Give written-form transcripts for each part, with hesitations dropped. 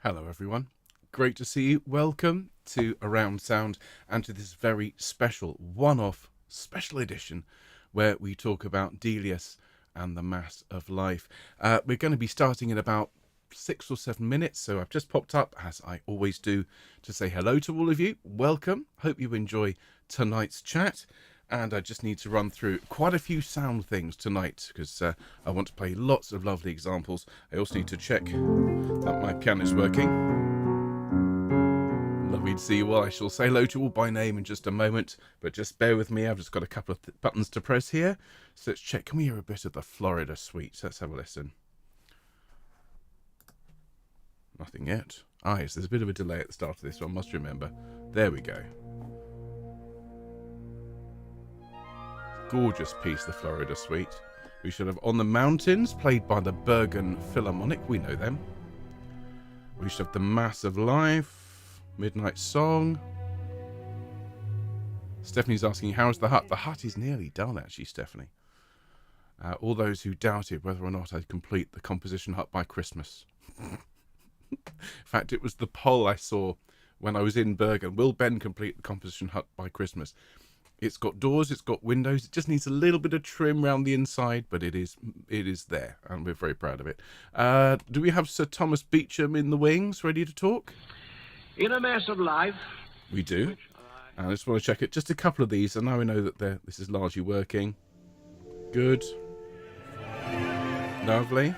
Hello everyone, great to see you. Welcome to Around Sound and to this very special one-off special edition where we talk about Delius and the Mass of Life. We're going to be starting in about 6 or 7 minutes, so I've just popped up, as I always do, to say hello to all of you. Welcome, hope you enjoy tonight's chat. And I just need to run through quite a few sound things tonight because I want to play lots of lovely examples. I also need to check that my piano is working. Lovely to see you all. I shall say hello to all by name in just a moment, but just bear with me. I've just got a couple of buttons to press here. So let's check. Can we hear a bit of the Florida Suite? Let's have a listen. Nothing yet. Yes, there's a bit of a delay at the start of this one, must remember. There we go. Gorgeous piece, the Florida Suite. We should have On the Mountains, played by the Bergen Philharmonic. We know them. We should have The Mass of Life, Midnight Song. Stephanie's asking, how's the hut? The hut is nearly done, actually, Stephanie. All those who doubted whether or not I'd complete the composition hut by Christmas. In fact, it was the poll I saw when I was in Bergen. Will Ben complete the composition hut by Christmas? It's got doors, it's got windows, it just needs a little bit of trim around the inside, but it is there, and we're very proud of it. Do we have Sir Thomas Beecham in the wings, ready to talk? In a Mass of Life. We do. And I just want to check it. Just a couple of these, and now we know that this is largely working. Good. Lovely.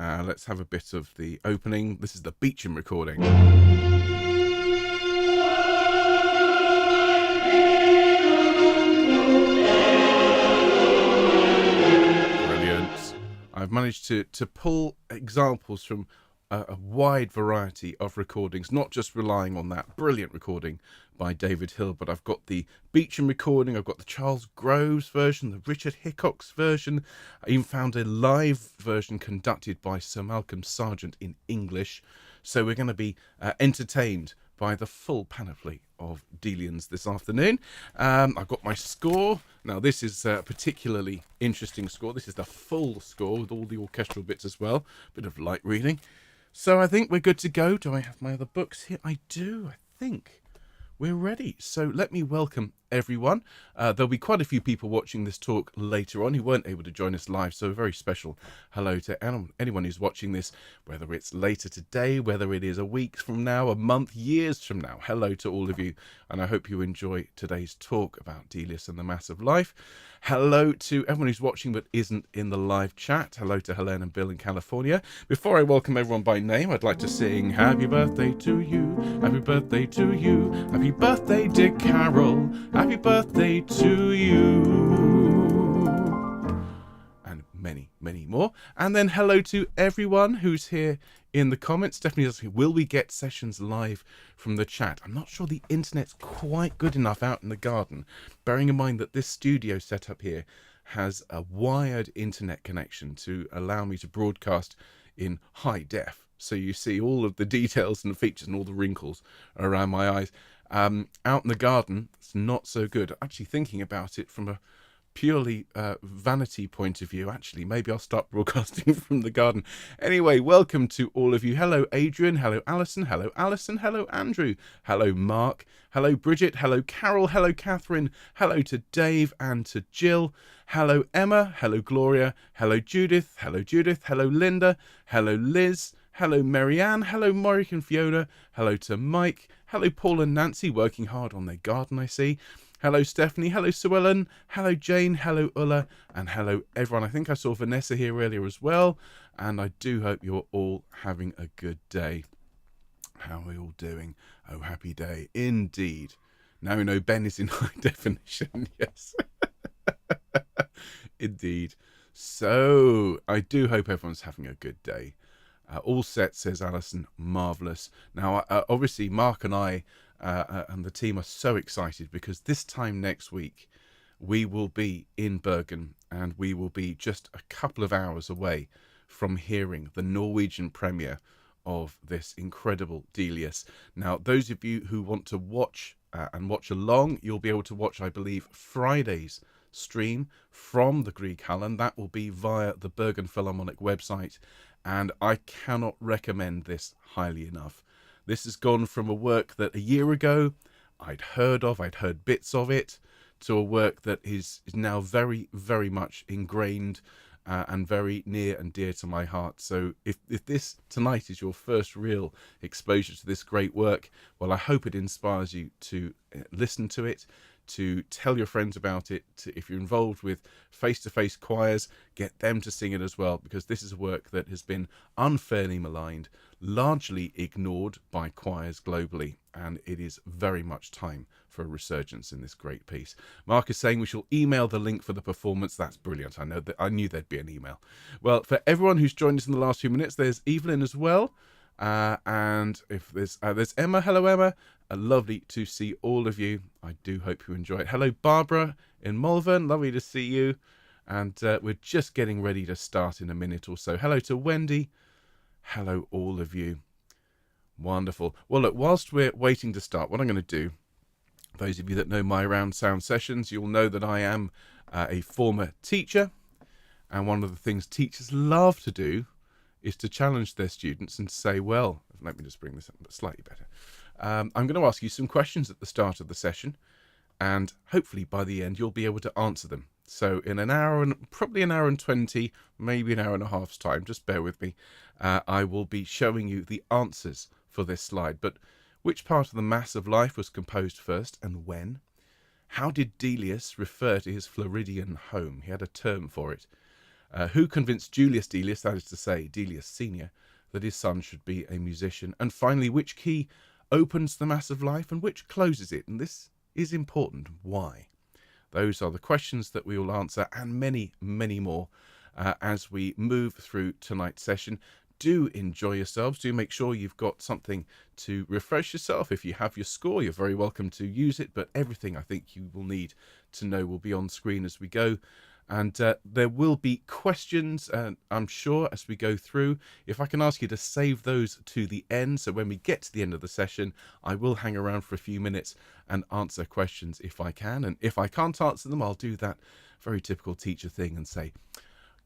Let's have a bit of the opening. This is the Beecham recording. I've managed to pull examples from a wide variety of recordings, not just relying on that brilliant recording by David Hill, but I've got the Beecham recording, I've got the Charles Groves version, the Richard Hickox version. I even found a live version conducted by Sir Malcolm Sargent in English. So we're going to be entertained by the full panoply of Delians this afternoon. I've got my score. Now, this is a particularly interesting score. This is the full score with all the orchestral bits as well. Bit of light reading. So I think we're good to go. Do I have my other books here? I do, I think. We're ready. So let me welcome everyone. There'll be quite a few people watching this talk later on who weren't able to join us live, so a very special hello to anyone who's watching this, whether it's later today, whether it is a week from now, a month, years from now. Hello to all of you, and I hope you enjoy today's talk about Delius and the Mass of Life. Hello to everyone who's watching but isn't in the live chat. Hello to Helene and Bill in California. Before I welcome everyone by name, I'd like to sing Happy Birthday to you, Happy Birthday to you, Happy Birthday dear Carol, Happy birthday to you. And many, many more. And then hello to everyone who's here in the comments. Stephanie asking, will we get sessions live from the chat? I'm not sure the internet's quite good enough out in the garden, bearing in mind that this studio setup here has a wired internet connection to allow me to broadcast in high def. So you see all of the details and features and all the wrinkles around my eyes. Out in the garden, it's not so good. Actually, thinking about it from a purely vanity point of view, actually, maybe I'll start broadcasting from the garden. Anyway, welcome to all of you. Hello, Adrian. Hello, Alison. Hello, Alison. Hello, Andrew. Hello, Mark. Hello, Bridget. Hello, Carol. Hello, Catherine. Hello to Dave and to Jill. Hello, Emma. Hello, Gloria. Hello, Judith. Hello, Judith. Hello, Linda. Hello, Liz. Hello, Marianne. Hello, Morik and Fiona. Hello to Mike. Hello, Paul and Nancy, working hard on their garden, I see. Hello, Stephanie. Hello, Sue Ellen. Hello, Jane. Hello, Ulla. And hello, everyone. I think I saw Vanessa here earlier as well. And I do hope you're all having a good day. How are we all doing? Oh, happy day. Indeed. Now we know Ben is in high definition. Yes. Indeed. So, I do hope everyone's having a good day. All set, says Alison. Marvellous. Now, obviously, Mark and I and the team are so excited because this time next week, we will be in Bergen and we will be just a couple of hours away from hearing the Norwegian premiere of this incredible Delius. Now, those of you who want to watch and watch along, you'll be able to watch, I believe, Friday's stream from the Grieghallen. That will be via the Bergen Philharmonic website and I cannot recommend this highly enough. This has gone from a work that a year ago I'd heard bits of it, to a work that is now very, very much ingrained and very near and dear to my heart. So if this tonight is your first real exposure to this great work, well, I hope it inspires you to listen to it, to tell your friends about it, if you're involved with face-to-face choirs, get them to sing it as well, because this is a work that has been unfairly maligned, largely ignored by choirs globally, and it is very much time for a resurgence in this great piece. Mark is saying we shall email the link for the performance. That's brilliant. I knew there'd be an email. Well, for everyone who's joined us in the last few minutes, there's Evelyn as well. And if there's Emma. Hello, Emma. Lovely to see all of you. I do hope you enjoy it. Hello, Barbara in Malvern. Lovely to see you. And we're just getting ready to start in a minute or so. Hello to Wendy. Hello, all of you. Wonderful. Well, look, whilst we're waiting to start, what I'm going to do, those of you that know my Round Sound sessions, you'll know that I am a former teacher. And one of the things teachers love to do is to challenge their students and say, well, let me just bring this up slightly better. I'm going to ask you some questions at the start of the session, and hopefully by the end you'll be able to answer them. So in probably an hour and 20, maybe an hour and a half's time, just bear with me, I will be showing you the answers for this slide. But which part of the Mass of Life was composed first and when? How did Delius refer to his Floridian home? He had a term for it. Who convinced Julius Delius, that is to say Delius Senior, that his son should be a musician? And finally, which key opens the Mass of Life and which closes it? And this is important. Why? Those are the questions that we will answer, and many, many more as we move through tonight's session. Do enjoy yourselves. Do make sure you've got something to refresh yourself. If you have your score, you're very welcome to use it, but everything I think you will need to know will be on screen as we go. And there will be questions, I'm sure, as we go through. If I can ask you to save those to the end, so when we get to the end of the session, I will hang around for a few minutes and answer questions if I can. And if I can't answer them, I'll do that very typical teacher thing and say,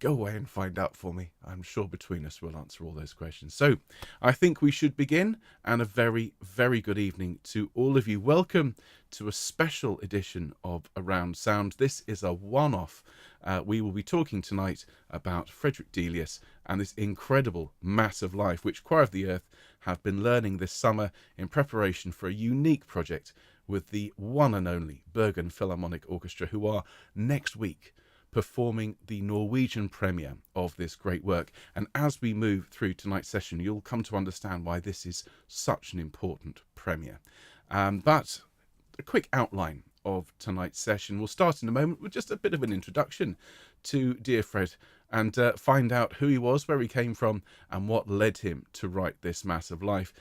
go away and find out for me. I'm sure between us we'll answer all those questions. So I think we should begin, and a very, very good evening to all of you. Welcome to a special edition of Around Sound. This is a one-off. We will be talking tonight about Frederick Delius and this incredible Mass of Life, which Choir of the Earth have been learning this summer in preparation for a unique project with the one and only Bergen Philharmonic Orchestra, who are next week performing the Norwegian premiere of this great work. And as we move through tonight's session, you'll come to understand why this is such an important premiere. But a quick outline of tonight's session. We'll start in a moment with just a bit of an introduction to dear Fred, and find out who he was, where he came from, and what led him to write this Mass of Life.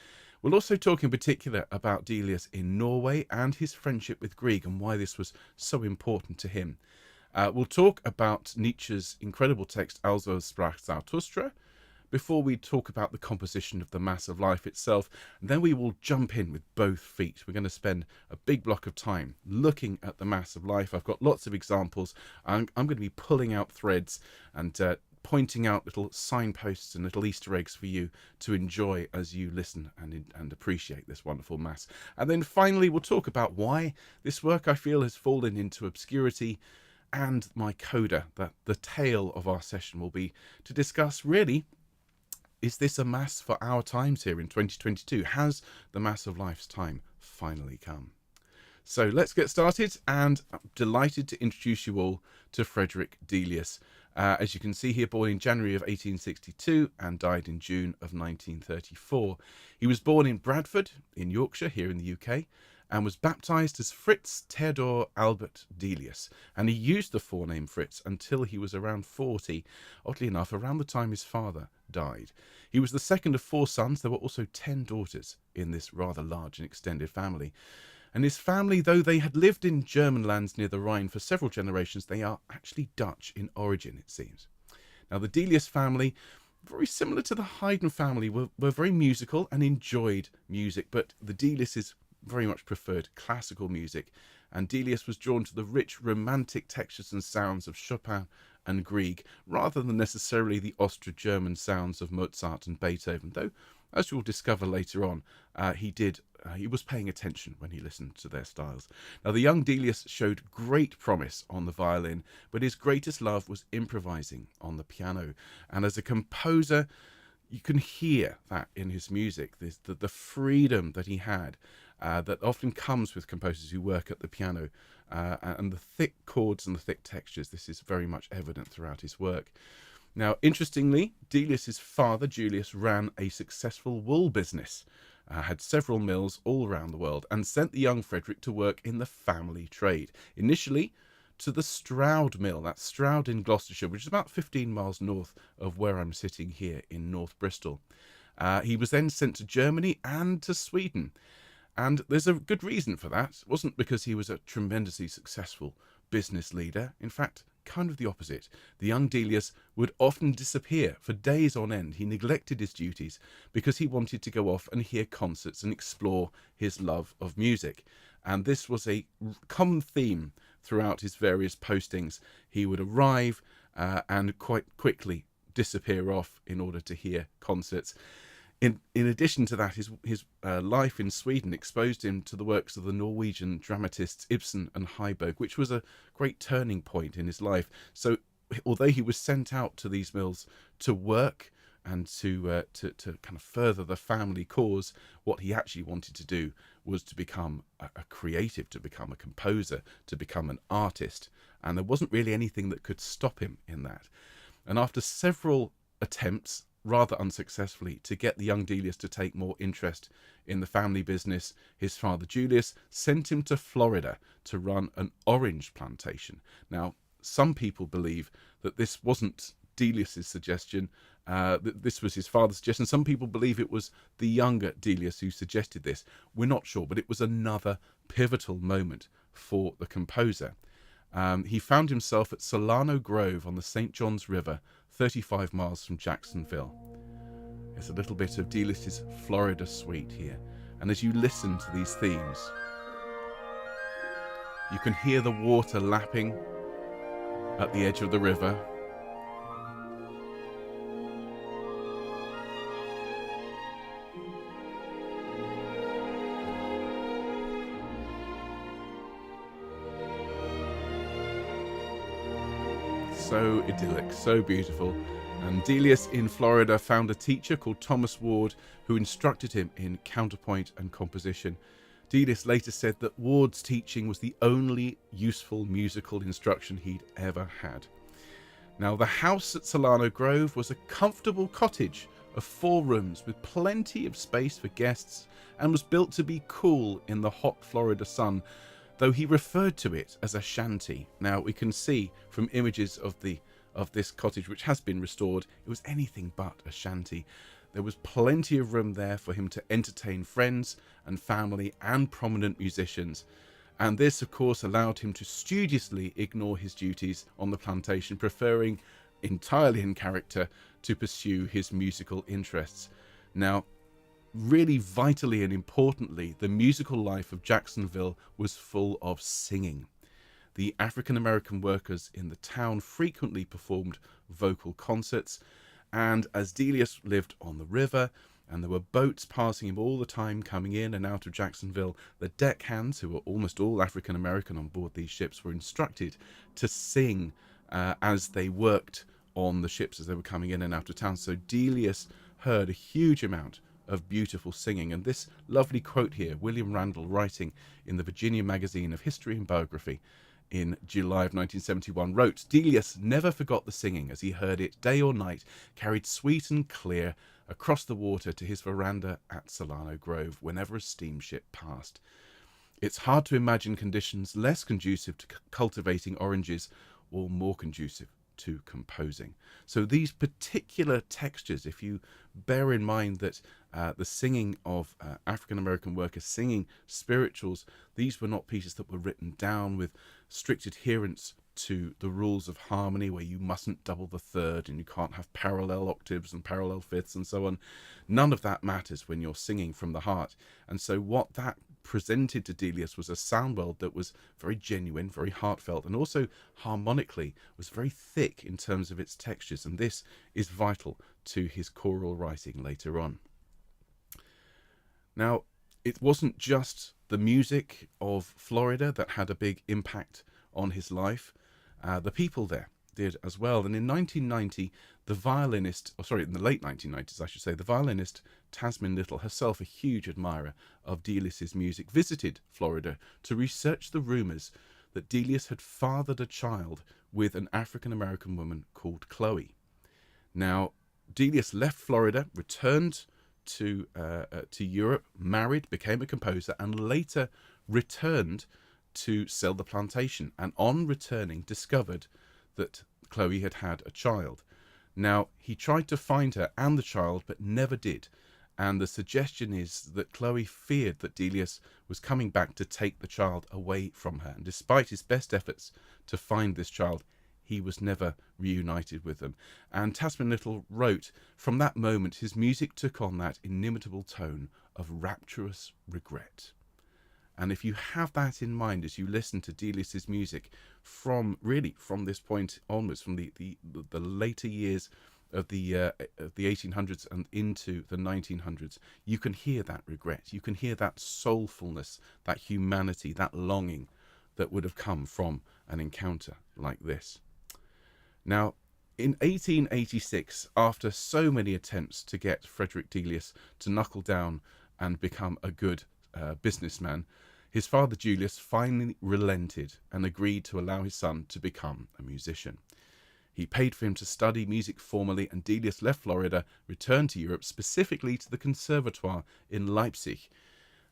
We'll also talk in particular about Delius in Norway and his friendship with Grieg and why this was so important to him. We'll talk about Nietzsche's incredible text Also sprach Zarathustra, before we talk about the composition of the Mass of Life itself. And then we will jump in with both feet. We're going to spend a big block of time looking at the Mass of Life. I've got lots of examples. I'm going to be pulling out threads and pointing out little signposts and little Easter eggs for you to enjoy as you listen and appreciate this wonderful Mass. And then finally, we'll talk about why this work, I feel, has fallen into obscurity. And my coda, that the tale of our session will be to discuss, really, is this a Mass for our times here in 2022? Has the Mass of Life's time finally come? So let's get started, and I'm delighted to introduce you all to Frederick Delius. As you can see here, born in January of 1862 and died in June of 1934. He was born in Bradford in Yorkshire, here in the UK, and was baptized as Fritz Theodor Albert Delius. And he used the forename Fritz until he was around 40, oddly enough, around the time his father died. He was the second of 4 sons. There were also 10 daughters in this rather large and extended family. And his family, though they had lived in German lands near the Rhine for several generations, they are actually Dutch in origin, it seems. Now, the Delius family, very similar to the Haydn family, were very musical and enjoyed music, but the Deliuses very much preferred classical music, and Delius was drawn to the rich romantic textures and sounds of Chopin and Grieg, rather than necessarily the Austro-German sounds of Mozart and Beethoven, though, as you'll discover later on, he was paying attention when he listened to their styles. Now, the young Delius showed great promise on the violin, but his greatest love was improvising on the piano. And as a composer, you can hear that in his music, the freedom that he had, that often comes with composers who work at the piano, and the thick chords and the thick textures. This is very much evident throughout his work. Now, interestingly, Delius's father, Julius, ran a successful wool business, had several mills all around the world, and sent the young Frederick to work in the family trade. Initially, to the Stroud Mill, that's Stroud in Gloucestershire, which is about 15 miles north of where I'm sitting here in North Bristol. He was then sent to Germany and to Sweden. And there's a good reason for that. It wasn't because he was a tremendously successful business leader. In fact, kind of the opposite. The young Delius would often disappear for days on end. He neglected his duties because he wanted to go off and hear concerts and explore his love of music. And this was a common theme throughout his various postings. He would arrive and quite quickly disappear off in order to hear concerts. In addition to that, his life in Sweden exposed him to the works of the Norwegian dramatists Ibsen and Heiberg, which was a great turning point in his life. So although he was sent out to these mills to work and to kind of further the family cause, what he actually wanted to do was to become a creative, to become a composer, to become an artist. And there wasn't really anything that could stop him in that. And after several attempts, rather unsuccessfully, to get the young Delius to take more interest in the family business, his father Julius sent him to Florida to run an orange plantation. Now, some people believe that this wasn't Delius's suggestion, that this was his father's suggestion. Some people believe it was the younger Delius who suggested this. We're not sure, but it was another pivotal moment for the composer. He found himself at Solano Grove on the St. John's River, 35 miles from Jacksonville. There's a little bit of Delius's Florida suite here. And as you listen to these themes, you can hear the water lapping at the edge of the river. So idyllic, so beautiful. And Delius in Florida found a teacher called Thomas Ward who instructed him in counterpoint and composition. Delius later said that Ward's teaching was the only useful musical instruction he'd ever had. Now, the house at Solano Grove was a comfortable cottage of 4 rooms with plenty of space for guests and was built to be cool in the hot Florida sun, though he referred to it as a shanty. Now, we can see from images of this cottage, which has been restored, it was anything but a shanty. There was plenty of room there for him to entertain friends and family and prominent musicians. And this, of course, allowed him to studiously ignore his duties on the plantation, preferring entirely in character to pursue his musical interests. Now, really vitally and importantly, the musical life of Jacksonville was full of singing. The African American workers in the town frequently performed vocal concerts, and as Delius lived on the river and there were boats passing him all the time coming in and out of Jacksonville, the deckhands, who were almost all African American on board these ships, were instructed to sing as they worked on the ships as they were coming in and out of town. So Delius heard a huge amount of beautiful singing. And this lovely quote here, William Randall writing in the Virginia Magazine of History and Biography in July of 1971, wrote, "Delius never forgot the singing as he heard it day or night, carried sweet and clear across the water to his veranda at Solano Grove whenever a steamship passed. It's hard to imagine conditions less conducive to cultivating oranges or more conducive to composing." So these particular textures, if you bear in mind that the singing of African American workers singing spirituals, these were not pieces that were written down with strict adherence to the rules of harmony, where you mustn't double the third and you can't have parallel octaves and parallel fifths and so on. None of that matters when you're singing from the heart. And so what that presented to Delius was a sound world that was very genuine, very heartfelt, and also harmonically was very thick in terms of its textures, and this is vital to his choral writing later on. Now, it wasn't just the music of Florida that had a big impact on his life. The people there did as well. And in 1990, in the late 1990s, I should say, the violinist Tasmin Little, herself a huge admirer of Delius's music, visited Florida to research the rumors that Delius had fathered a child with an African-American woman called Chloe. Now, Delius left Florida, returned to Europe, married, became a composer, and later returned to sell the plantation. And on returning, discovered that Chloe had had a child. Now, he tried to find her and the child, but never did. And the suggestion is that Chloe feared that Delius was coming back to take the child away from her. And despite his best efforts to find this child, he was never reunited with them. And Tasmin Little wrote, from that moment, his music took on that inimitable tone of rapturous regret. And if you have that in mind as you listen to Delius's music from this point onwards, from the later years of the 1800s and into the 1900s, you can hear that regret. You can hear that soulfulness, that humanity, that longing that would have come from an encounter like this. Now, in 1886, after so many attempts to get Frederick Delius to knuckle down and become a good businessman, his father Julius finally relented and agreed to allow his son to become a musician. He paid for him to study music formally, and Delius left Florida, returned to Europe, specifically to the Conservatoire in Leipzig.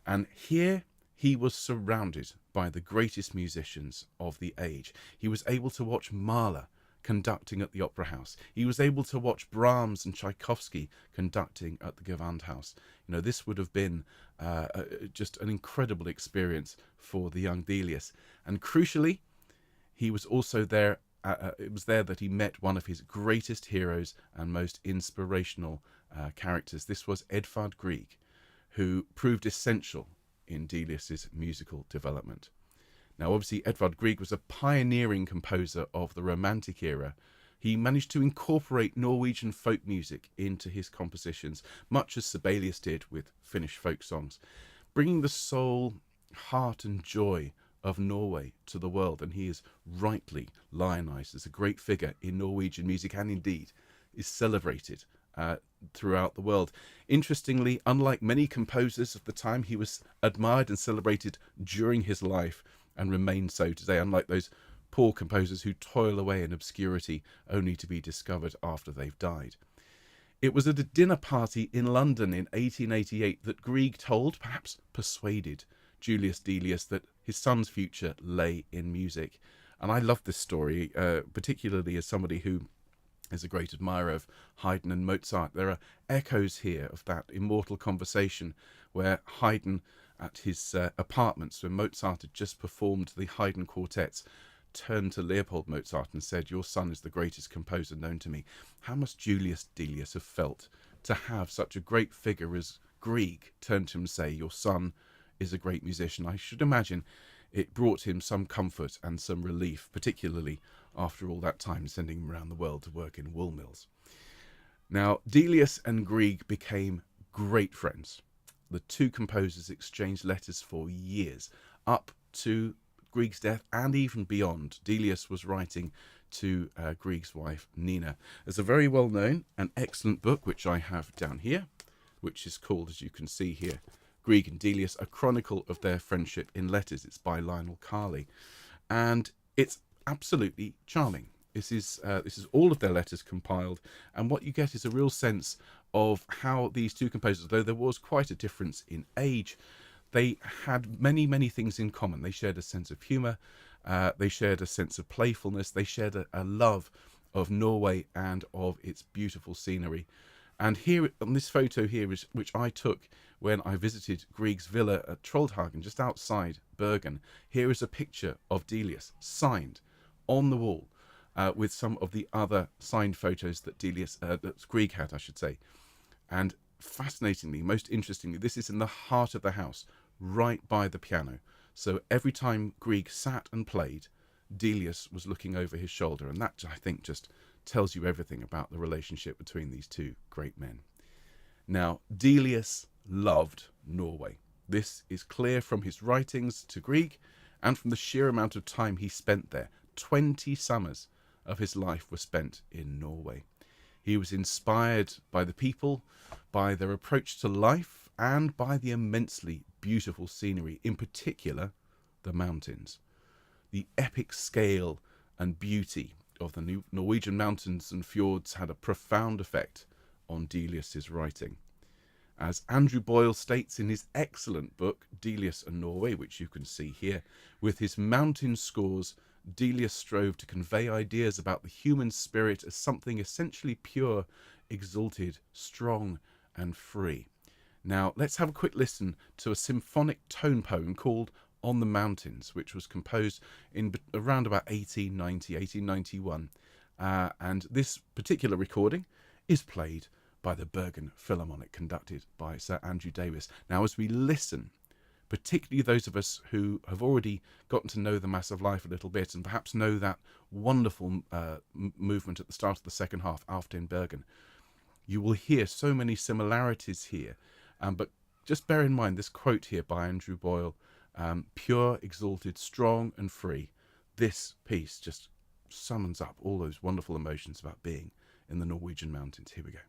And here he was surrounded by the greatest musicians of the age. He was able to watch Mahler conducting at the Opera House. He was able to watch Brahms and Tchaikovsky conducting at the Gewandhaus. You know, this would have been just an incredible experience for the young Delius. And crucially, he was also there. It was there that he met one of his greatest heroes and most inspirational characters. This was Edvard Grieg, who proved essential in Delius's musical development. Now, obviously, Edvard Grieg was a pioneering composer of the Romantic era. He managed to incorporate Norwegian folk music into his compositions, much as Sibelius did with Finnish folk songs, bringing the soul, heart and joy of Norway to the world. And he is rightly lionized as a great figure in Norwegian music, and indeed is celebrated throughout the world. Interestingly, unlike many composers of the time, he was admired and celebrated during his life and remains so today, unlike those poor composers who toil away in obscurity only to be discovered after they've died. It was at a dinner party in London in 1888 that Grieg told, perhaps persuaded, Julius Delius that his son's future lay in music. And I love this story, particularly as somebody who is a great admirer of Haydn and Mozart. There are echoes here of that immortal conversation where Haydn, at his apartments when Mozart had just performed the Haydn quartets, turned to Leopold Mozart and said, "Your son is the greatest composer known to me." How must Julius Delius have felt to have such a great figure as Grieg turn to him and say, "Your son is a great musician"? I should imagine it brought him some comfort and some relief, particularly after all that time sending him around the world to work in wool mills. Now, Delius and Grieg became great friends. The two composers exchanged letters for years, up to Grieg's death and even beyond. Delius was writing to Grieg's wife, Nina. There's a very well-known and excellent book, which I have down here, which is called, as you can see here, Grieg and Delius, A Chronicle of Their Friendship in Letters. It's by Lionel Carley. And it's absolutely charming. This is all of their letters compiled, and what you get is a real sense of how these two composers, though there was quite a difference in age, they had many, many things in common. They shared a sense of humour, they shared a sense of playfulness, they shared a love of Norway and of its beautiful scenery. And here on this photo here, which I took when I visited Grieg's villa at Troldhagen, just outside Bergen, here is a picture of Delius signed on the wall, with some of the other signed photos that that Grieg had, I should say. And fascinatingly, most interestingly, this is in the heart of the house, right by the piano. So every time Grieg sat and played, Delius was looking over his shoulder. And that, I think, just tells you everything about the relationship between these two great men. Now, Delius loved Norway. This is clear from his writings to Grieg and from the sheer amount of time he spent there. 20 summers of his life were spent in Norway. He was inspired by the people, by their approach to life, and by the immensely beautiful scenery, in particular, the mountains. The epic scale and beauty of the Norwegian mountains and fjords had a profound effect on Delius's writing. As Andrew Boyle states in his excellent book, Delius and Norway, which you can see here, with his mountain scores, Delius strove to convey ideas about the human spirit as something essentially pure, exalted, strong, and free. Now, let's have a quick listen to a symphonic tone poem called On the Mountains, which was composed in around about 1891. And this particular recording is played by the Bergen Philharmonic, conducted by Sir Andrew Davis. Now, as we listen, particularly those of us who have already gotten to know the Mass of Life a little bit and perhaps know that wonderful movement at the start of the second half, After in Bergen, you will hear so many similarities here. But just bear in mind this quote here by Andrew Boyle, pure, exalted, strong and free. This piece just summons up all those wonderful emotions about being in the Norwegian mountains. Here we go.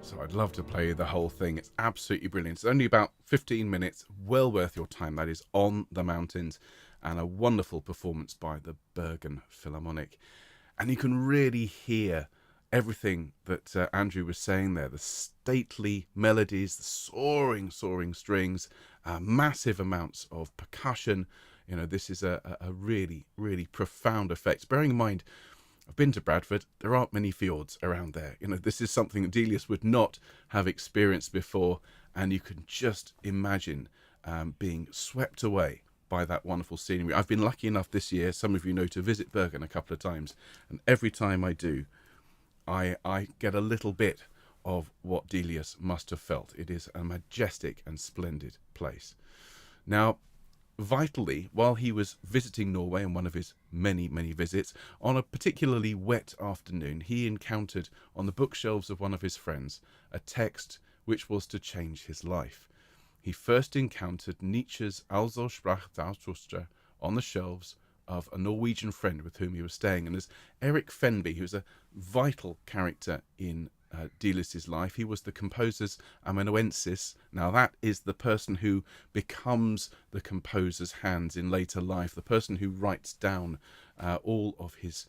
So I'd love to play the whole thing. It's absolutely brilliant. It's only about 15 minutes, well worth your time. That is On the Mountains, and a wonderful performance by the Bergen Philharmonic. And you can really hear everything that Andrew was saying there, the stately melodies, the soaring strings, massive amounts of percussion. You know, this is a really, really profound effect. Bearing in mind, I've been to Bradford. There aren't many fjords around there. You know, this is something that Delius would not have experienced before, and you can just imagine being swept away by that wonderful scenery. I've been lucky enough this year, some of you know, to visit Bergen a couple of times, and every time I do, I get a little bit of what Delius must have felt. It is a majestic and splendid place. Now, vitally, while he was visiting Norway on one of his many visits, on a particularly wet afternoon, he encountered on the bookshelves of one of his friends a text which was to change his life. He first encountered Nietzsche's Also sprach Zarathustra on the shelves of a Norwegian friend with whom he was staying. And as Erik Fenby, who was a vital character in Delius's life, he was the composer's amanuensis. Now that is the person who becomes the composer's hands in later life, the person who writes down all of his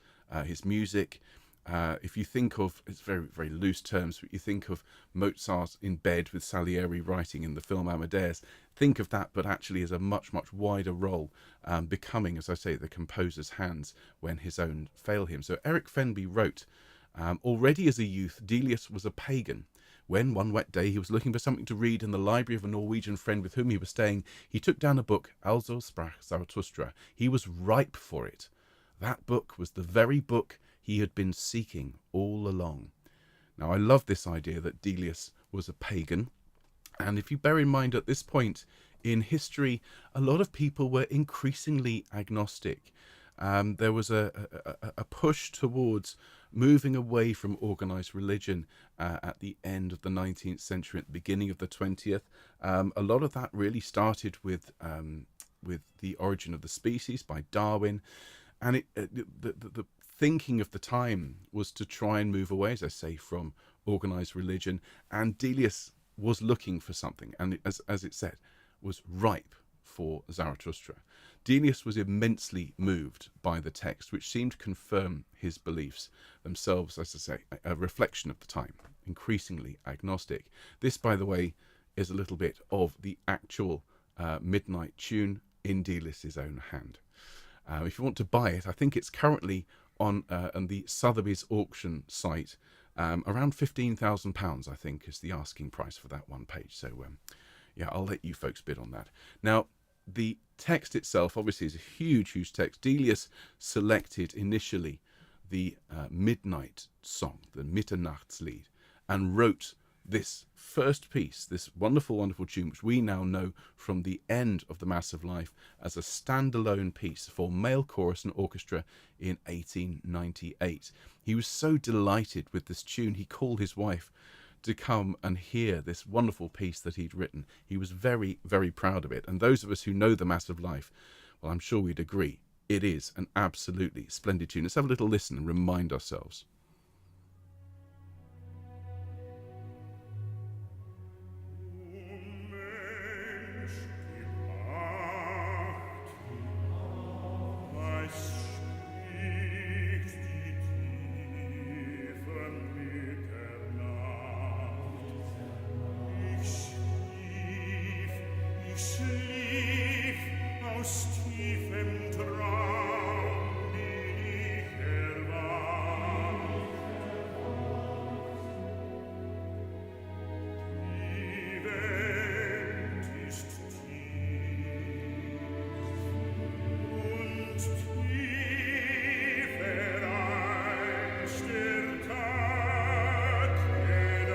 music. If you think of, it's very loose terms, but you think of Mozart in bed with Salieri writing in the film Amadeus, think of that, but actually as a much wider role, becoming, as I say, the composer's hands when his own fail him. So Erik Fenby wrote, already as a youth, Delius was a pagan. When one wet day he was looking for something to read in the library of a Norwegian friend with whom he was staying, he took down a book, Also sprach Zarathustra. He was ripe for it. That book was the very book he had been seeking all along. Now, I love this idea that Delius was a pagan. And if you bear in mind at this point in history, a lot of people were increasingly agnostic. There was a push towards moving away from organized religion at the end of the 19th century, at the beginning of the 20th. A lot of that really started with The Origin of the Species by Darwin, and the thinking of the time was to try and move away, as I say, from organized religion. And Delius was looking for something, and as it said, was ripe for Zarathustra. Delius was immensely moved by the text, which seemed to confirm his beliefs themselves, as I say, a reflection of the time, increasingly agnostic. This, by the way, is a little bit of the actual midnight tune in Delius's own hand. If you want to buy it, I think it's currently on the Sotheby's auction site. Around £15,000, I think, is the asking price for that one page. So, yeah, I'll let you folks bid on that. Now, the text itself, obviously, is a huge, huge text. Delius selected initially the midnight song, the Mitternachtslied, and wrote this first piece, this wonderful, wonderful tune, which we now know from the end of the Mass of Life as a standalone piece for male chorus and orchestra in 1898. He was so delighted with this tune, he called his wife to come and hear this wonderful piece that he'd written. He was very, very proud of it. And those of us who know the Mass of Life, well, I'm sure we'd agree, it is an absolutely splendid tune. Let's have a little listen and remind ourselves.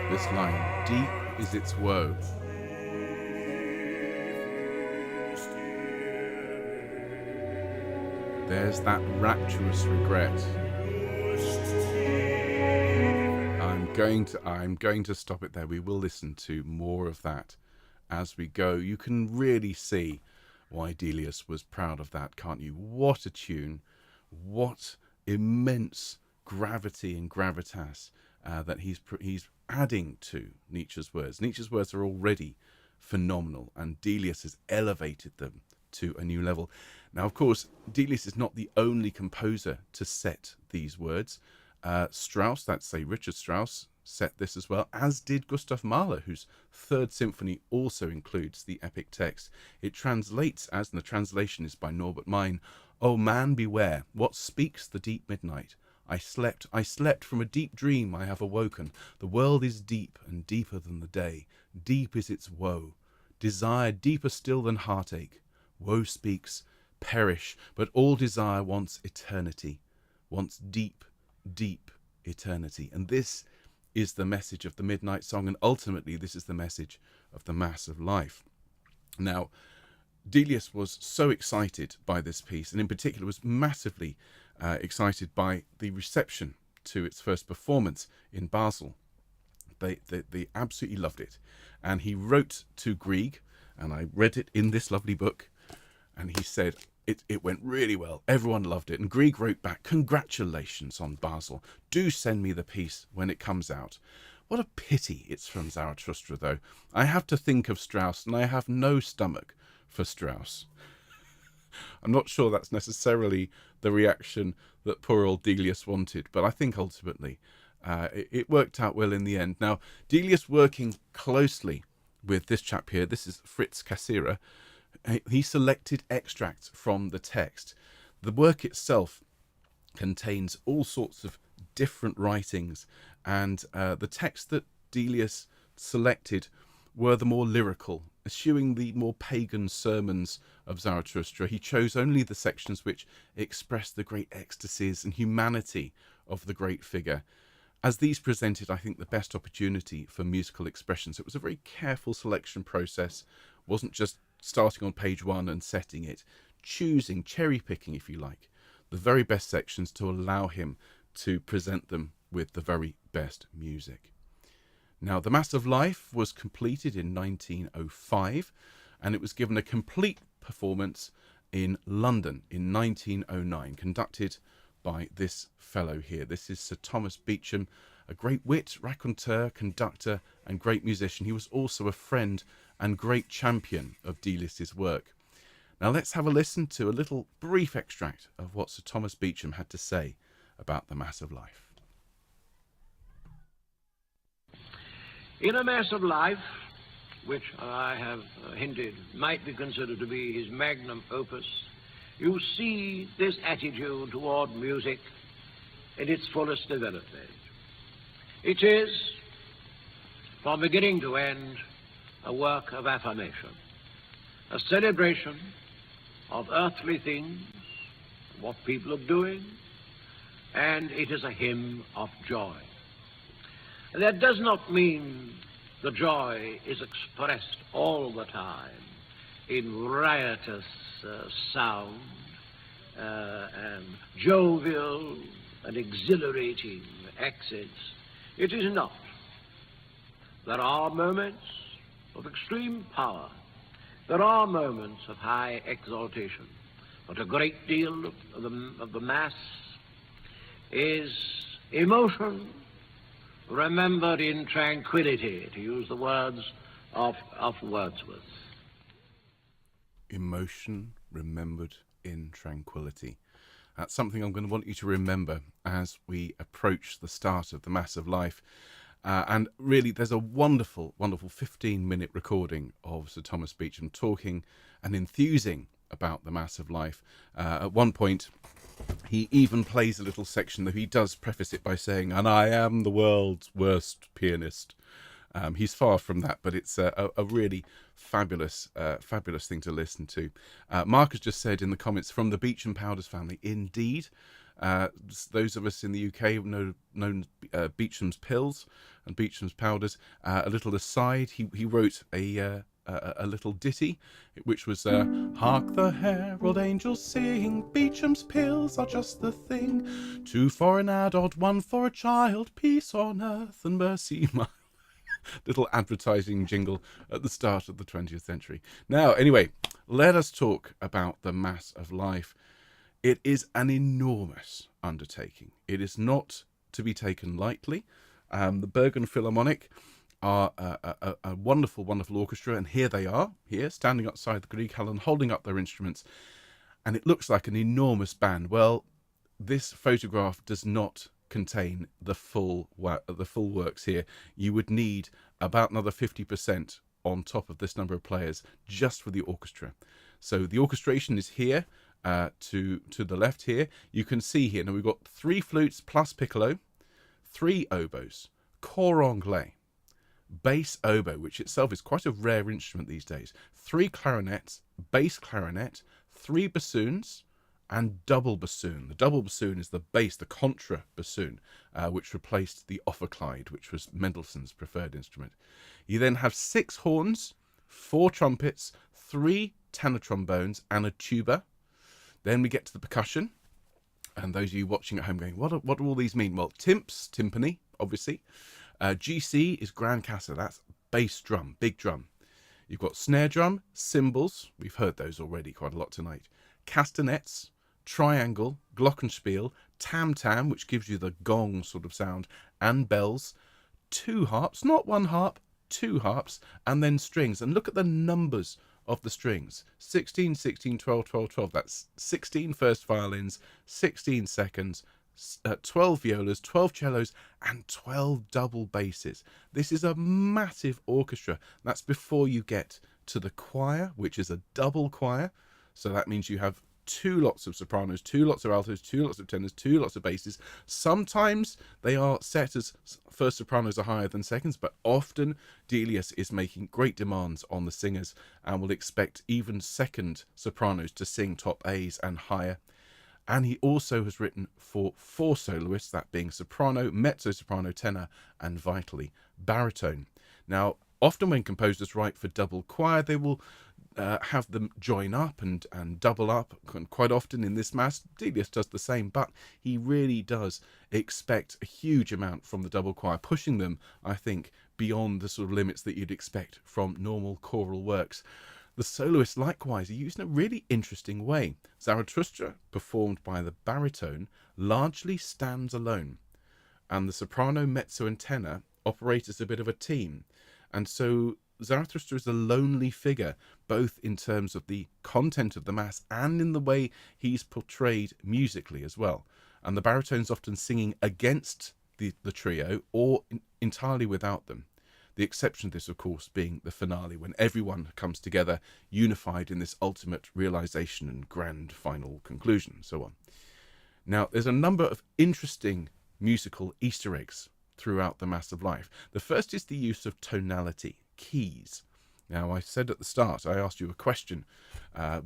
This line, deep is its woe. There's that rapturous regret. I'm going to stop it there. We will listen to more of that as we go. You can really see why Delius was proud of that, can't you? What a tune. What immense gravity and gravitas that he's adding to Nietzsche's words. Nietzsche's words are already phenomenal, and Delius has elevated them to a new level. Now, of course, Delius is not the only composer to set these words. Strauss, that's Richard Strauss, set this as well, as did Gustav Mahler, whose Third Symphony also includes the epic text. It translates as, and the translation is by Norbert Mein, "O man, beware, what speaks the deep midnight? I slept from a deep dream I have awoken. The world is deep and deeper than the day. Deep is its woe. Desire deeper still than heartache. Woe speaks, perish, but all desire wants eternity, wants deep, deep eternity." And this is the message of the Midnight Song, and ultimately this is the message of the Mass of Life. Now, Delius was so excited by this piece, and in particular was massively excited by the reception to its first performance in Basel. They absolutely loved it. And he wrote to Grieg, and I read it in this lovely book, and he said, it went really well. Everyone loved it. And Grieg wrote back, "Congratulations on Basel. Do send me the piece when it comes out." What a pity it's from Zarathustra, though. I have to think of Strauss, and I have no stomach for Strauss. I'm not sure that's necessarily the reaction that poor old Delius wanted, but I think ultimately it worked out well in the end. Now, Delius working closely with this chap here, this is Fritz Cassira, he selected extracts from the text. The work itself contains all sorts of different writings, and the text that Delius selected were the more lyrical, eschewing the more pagan sermons of Zarathustra. He chose only the sections which expressed the great ecstasies and humanity of the great figure, as these presented, I think, the best opportunity for musical expression. So it was a very careful selection process. It wasn't just starting on page 1 and setting it, choosing, cherry picking, if you like, the very best sections to allow him to present them with the very best music. Now, The Mass of Life was completed in 1905, and it was given a complete performance in London in 1909, conducted by this fellow here. This is Sir Thomas Beecham, a great wit, raconteur, conductor, and great musician. He was also a friend and great champion of Delius's work. Now let's have a listen to a little brief extract of what Sir Thomas Beecham had to say about the Mass of Life. In A Mass of Life, which I have hinted might be considered to be his magnum opus, you see this attitude toward music in its fullest development. It is, from beginning to end, a work of affirmation, a celebration of earthly things, what people are doing, and it is a hymn of joy. That does not mean the joy is expressed all the time in riotous sound and jovial and exhilarating accents. It is not. There are moments of extreme power. There are moments of high exaltation. But a great deal of the Mass is emotion remembered in tranquility, to use the words of Wordsworth. Emotion remembered in tranquility. That's something I'm going to want you to remember as we approach the start of the Mass of Life. And really, there's a wonderful, wonderful 15-minute recording of Sir Thomas Beecham talking and enthusing about the Mass of Life. At one point, he even plays a little section, though he does preface it by saying, "And I am the world's worst pianist." He's far from that, but it's a really fabulous thing to listen to. Mark has just said in the comments, from the Beecham Powders family, indeed. Those of us in the UK have known Beecham's pills and Beecham's powders. A little aside, he wrote a little ditty, which was "Hark the herald angels sing, Beecham's pills are just the thing. 2 for an adult, 1 for a child, peace on earth and mercy mild." Little advertising jingle at the start of the 20th century. Now, anyway, let us talk about the Mass of Life. It is an enormous undertaking. It is not to be taken lightly. The Bergen Philharmonic are a wonderful, wonderful orchestra, and here they are, here, standing outside the Grieg Hall and holding up their instruments, and it looks like an enormous band. Well, this photograph does not contain the full works here. You would need about another 50% on top of this number of players just for the orchestra. So the orchestration is here, to the left here. You can see here, now we've got 3 flutes plus piccolo, 3 oboes, cor anglais, bass oboe, which itself is quite a rare instrument these days, 3 clarinets, bass clarinet, 3 bassoons, and double bassoon. The double bassoon is the bass, the contra bassoon, which replaced the ophicleide, which was Mendelssohn's preferred instrument. You then have 6 horns, 4 trumpets, 3 tenor trombones, and a tuba. Then we get to the percussion, and those of you watching at home going, what do all these mean? Well, timps, timpani, obviously. GC is grand cassa, that's bass drum, big drum. You've got snare drum, cymbals, we've heard those already quite a lot tonight, castanets, triangle, glockenspiel, tam-tam, which gives you the gong sort of sound, and bells, 2 harps, not 1 harp, 2 harps, and then strings. And look at the numbers of the strings: 16, 16, 12, 12, 12. That's 16 first violins, 16 seconds, 12 violas, 12 cellos, and 12 double basses. This is a massive orchestra. That's before you get to the choir, which is a double choir. So that means you have 2 lots of sopranos, 2 lots of altos, 2 lots of tenors, 2 lots of basses. Sometimes they are set as first sopranos are higher than seconds, but often Delius is making great demands on the singers and will expect even second sopranos to sing top A's and higher. And he also has written for 4 soloists, that being soprano, mezzo-soprano, tenor, and vitally baritone. Now, often when composers write for double choir, they will have them join up and double up. And quite often in this mass, Delius does the same, but he really does expect a huge amount from the double choir, pushing them, I think, beyond the sort of limits that you'd expect from normal choral works. The soloists likewise are used in a really interesting way. Zarathustra, performed by the baritone, largely stands alone, and the soprano, mezzo and tenor operate as a bit of a team. And so Zarathustra is a lonely figure, both in terms of the content of the mass and in the way he's portrayed musically as well. And the baritone's often singing against the trio or entirely without them. The exception to this, of course, being the finale, when everyone comes together, unified in this ultimate realization and grand final conclusion, and so on. Now, there's a number of interesting musical Easter eggs throughout the Mass of Life. The first is the use of tonality, keys. Now, I said at the start, I asked you a question,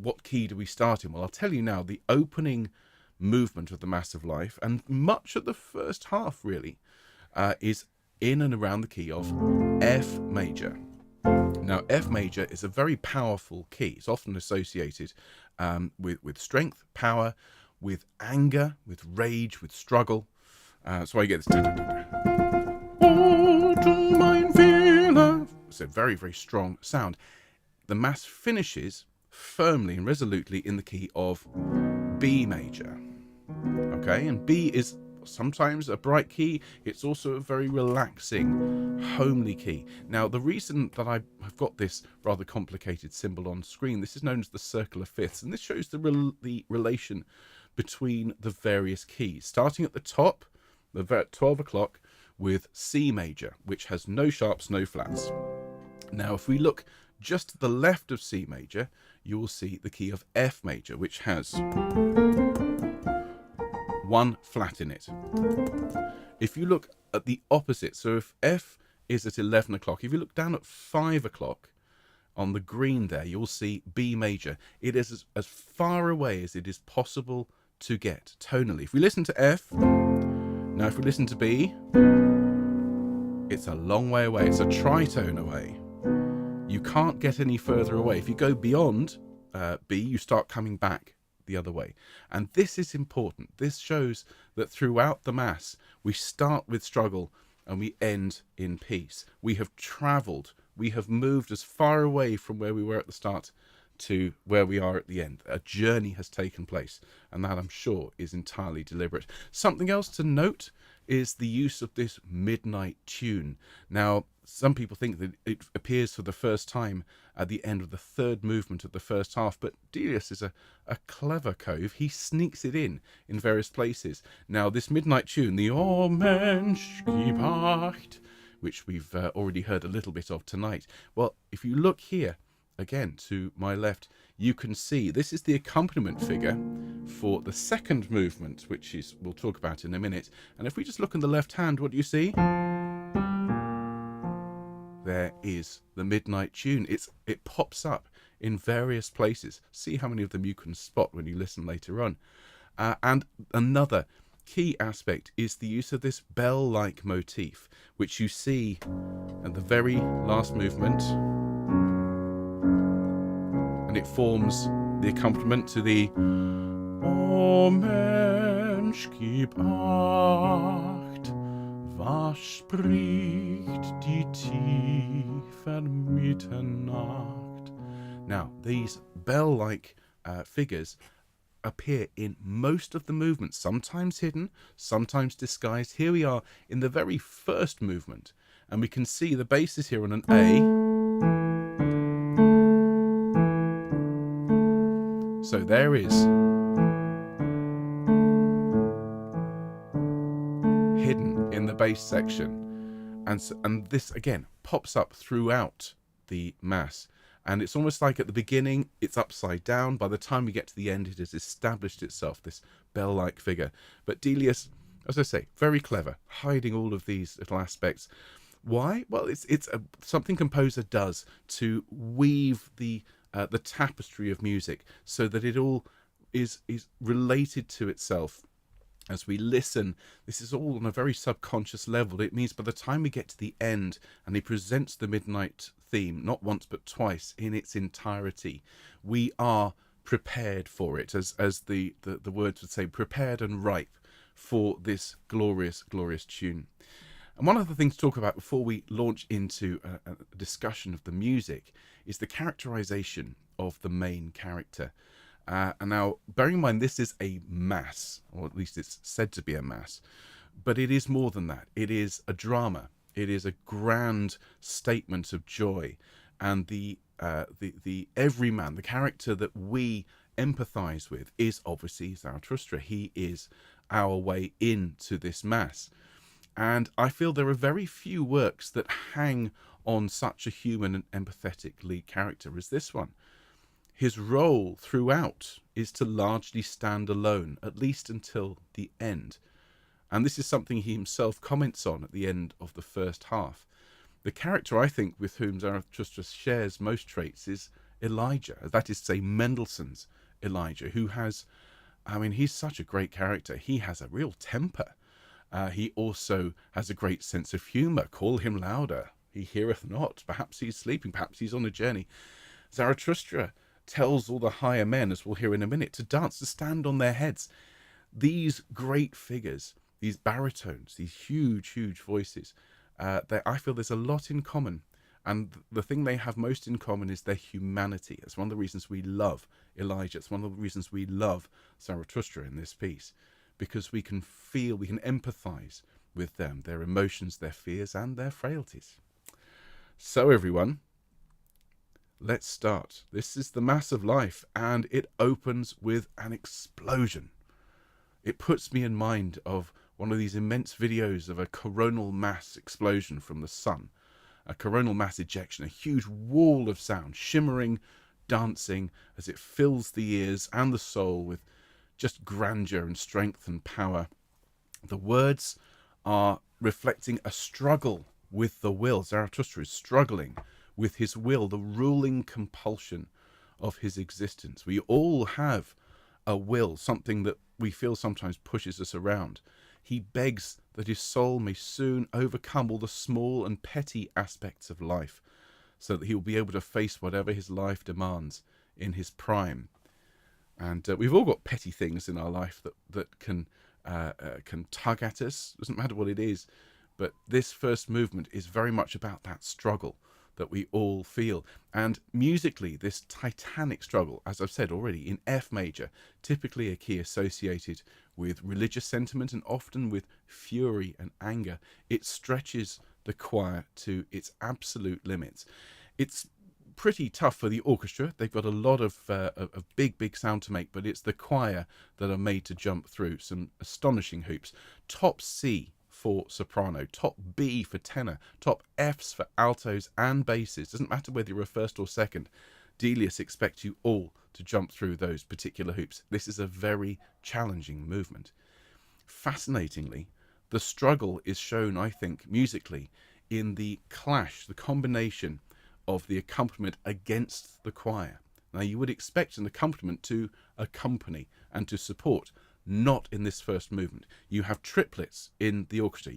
what key do we start in? Well, I'll tell you now, the opening movement of the Mass of Life, and much of the first half really, is in and around the key of F major. Now, F major is a very powerful key. It's often associated with strength, power, with anger, with rage, with struggle. So I get this. It's a very, very strong sound. The Mass finishes firmly and resolutely in the key of B major. Okay, and B is sometimes a bright key. It's also a very relaxing, homely key. Now, the reason that I have got this rather complicated symbol on screen, this is known as the circle of fifths, and this shows the relation between the various keys. Starting at the top, the 12 o'clock, with C major, which has no sharps, no flats. Now, if we look just to the left of C major, you will see the key of F major, which has one flat in it. If you look at the opposite, so if F is at 11 o'clock, if you look down at 5 o'clock on the green there, you'll see B major. It is as far away as it is possible to get tonally. If we listen to F, now if we listen to B, it's a long way away. It's a tritone away. You can't get any further away. If you go beyond B, you start coming back the other way. And this is important. This shows that throughout the Mass, we start with struggle and we end in peace. We have travelled. We have moved as far away from where we were at the start to where we are at the end. A journey has taken place, and that, I'm sure, is entirely deliberate. Something else to note is the use of this midnight tune. Now, some people think that it appears for the first time at the end of the third movement of the first half, but Delius is a clever cove. He sneaks it in various places. Now, this midnight tune, the O Mensch, gib acht, which we've already heard a little bit of tonight. Well, if you look here, again, to my left, you can see this is the accompaniment figure for the second movement, which is we'll talk about in a minute. And if we just look on the left hand, what do you see? There is the midnight tune. It pops up in various places. See how many of them you can spot when you listen later on. And another key aspect is the use of this bell-like motif, which you see at the very last movement. And it forms the accompaniment to the O Mensch, gib acht, was spricht die tiefe Mitternacht. Now, these bell-like figures appear in most of the movements, sometimes hidden, sometimes disguised. Here we are in the very first movement, and we can see the bass is here on an A. So there is hidden in the bass section, and this again pops up throughout the Mass, and it's almost like at the beginning it's upside down. By the time we get to the end, it has established itself, this bell-like figure. But Delius, as I say, very clever, hiding all of these little aspects. Why? Well, it's something composer does to weave the tapestry of music so that it all is related to itself As we listen, this is all on a very subconscious level. It means by the time we get to the end and he presents the midnight theme, not once but twice in its entirety, we are prepared for it, as the words would say, prepared and ripe for this glorious, glorious tune. And one of the things to talk about before we launch into a discussion of the music is the characterization of the main character. And now, bearing in mind, this is a mass, or at least it's said to be a mass, but it is more than that. It is a drama. It is a grand statement of joy. And the everyman, the character that we empathize with, is obviously Zarathustra. He is our way into this mass. And I feel there are very few works that hang on such a human and empathetic lead character as this one. His role throughout is to largely stand alone, at least until the end. And this is something he himself comments on at the end of the first half. The character, I think, with whom Zarathustra shares most traits is Elijah. That is to say, Mendelssohn's Elijah, who has, he's such a great character. He has a real temper. He also has a great sense of humour. Call him louder, he heareth not. Perhaps he's sleeping, perhaps he's on a journey. Zarathustra tells all the higher men, as we'll hear in a minute, to dance, to stand on their heads. These great figures, these baritones, these huge, huge voices, I feel there's a lot in common. And the thing they have most in common is their humanity. It's one of the reasons we love Elijah. It's one of the reasons we love Zarathustra in this piece, because we can feel, we can empathize with them, their emotions, their fears, and their frailties. So everyone, let's start. This is the Mass of Life, and it opens with an explosion. It puts me in mind of one of these immense videos of a coronal mass explosion from the sun, a coronal mass ejection, a huge wall of sound, shimmering, dancing as it fills the ears and the soul with just grandeur and strength and power. The words are reflecting a struggle with the will. Zarathustra is struggling with his will, the ruling compulsion of his existence. We all have a will, something that we feel sometimes pushes us around. He begs that his soul may soon overcome all the small and petty aspects of life, so that he will be able to face whatever his life demands in his prime. And we've all got petty things in our life that can tug at us. Doesn't matter what it is, but this first movement is very much about that struggle that we all feel. And musically, this titanic struggle, as I've said already, in F major, typically a key associated with religious sentiment and often with fury and anger, it stretches the choir to its absolute limits. It's pretty tough for the orchestra. They've got a lot of big sound to make, but it's the choir that are made to jump through some astonishing hoops. Top C for soprano, top B for tenor, top Fs for altos and basses. Doesn't matter whether you're a first or second. Delius expects you all to jump through those particular hoops. This is a very challenging movement. Fascinatingly, the struggle is shown, I think, musically in the clash, the combination of the accompaniment against the choir. Now, you would expect an accompaniment to accompany and to support, not in this first movement. You have triplets in the orchestra.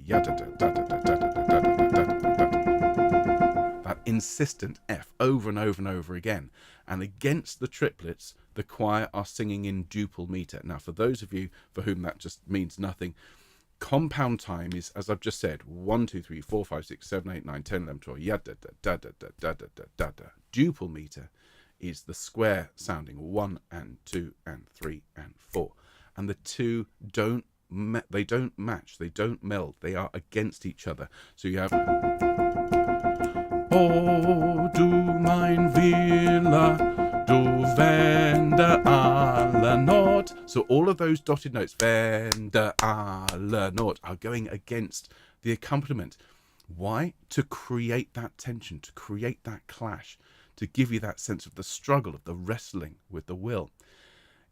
That insistent F over and over and over again. And against the triplets, the choir are singing in duple meter. Now, for those of you for whom that just means nothing, compound time is, as I've just said, 1, 2, 3, 4, 5, 6, 7, 8, 9, 10, 11, 12, Duple meter is the square sounding 1 and 2 and 3 and 4. And the two don't match, they don't meld, they are against each other. So you have Oh, du mein Wille, du wende alle Nord. So all of those dotted notes, wende alle Nord, are going against the accompaniment. Why? To create that tension, to create that clash, to give you that sense of the struggle, of the wrestling with the will.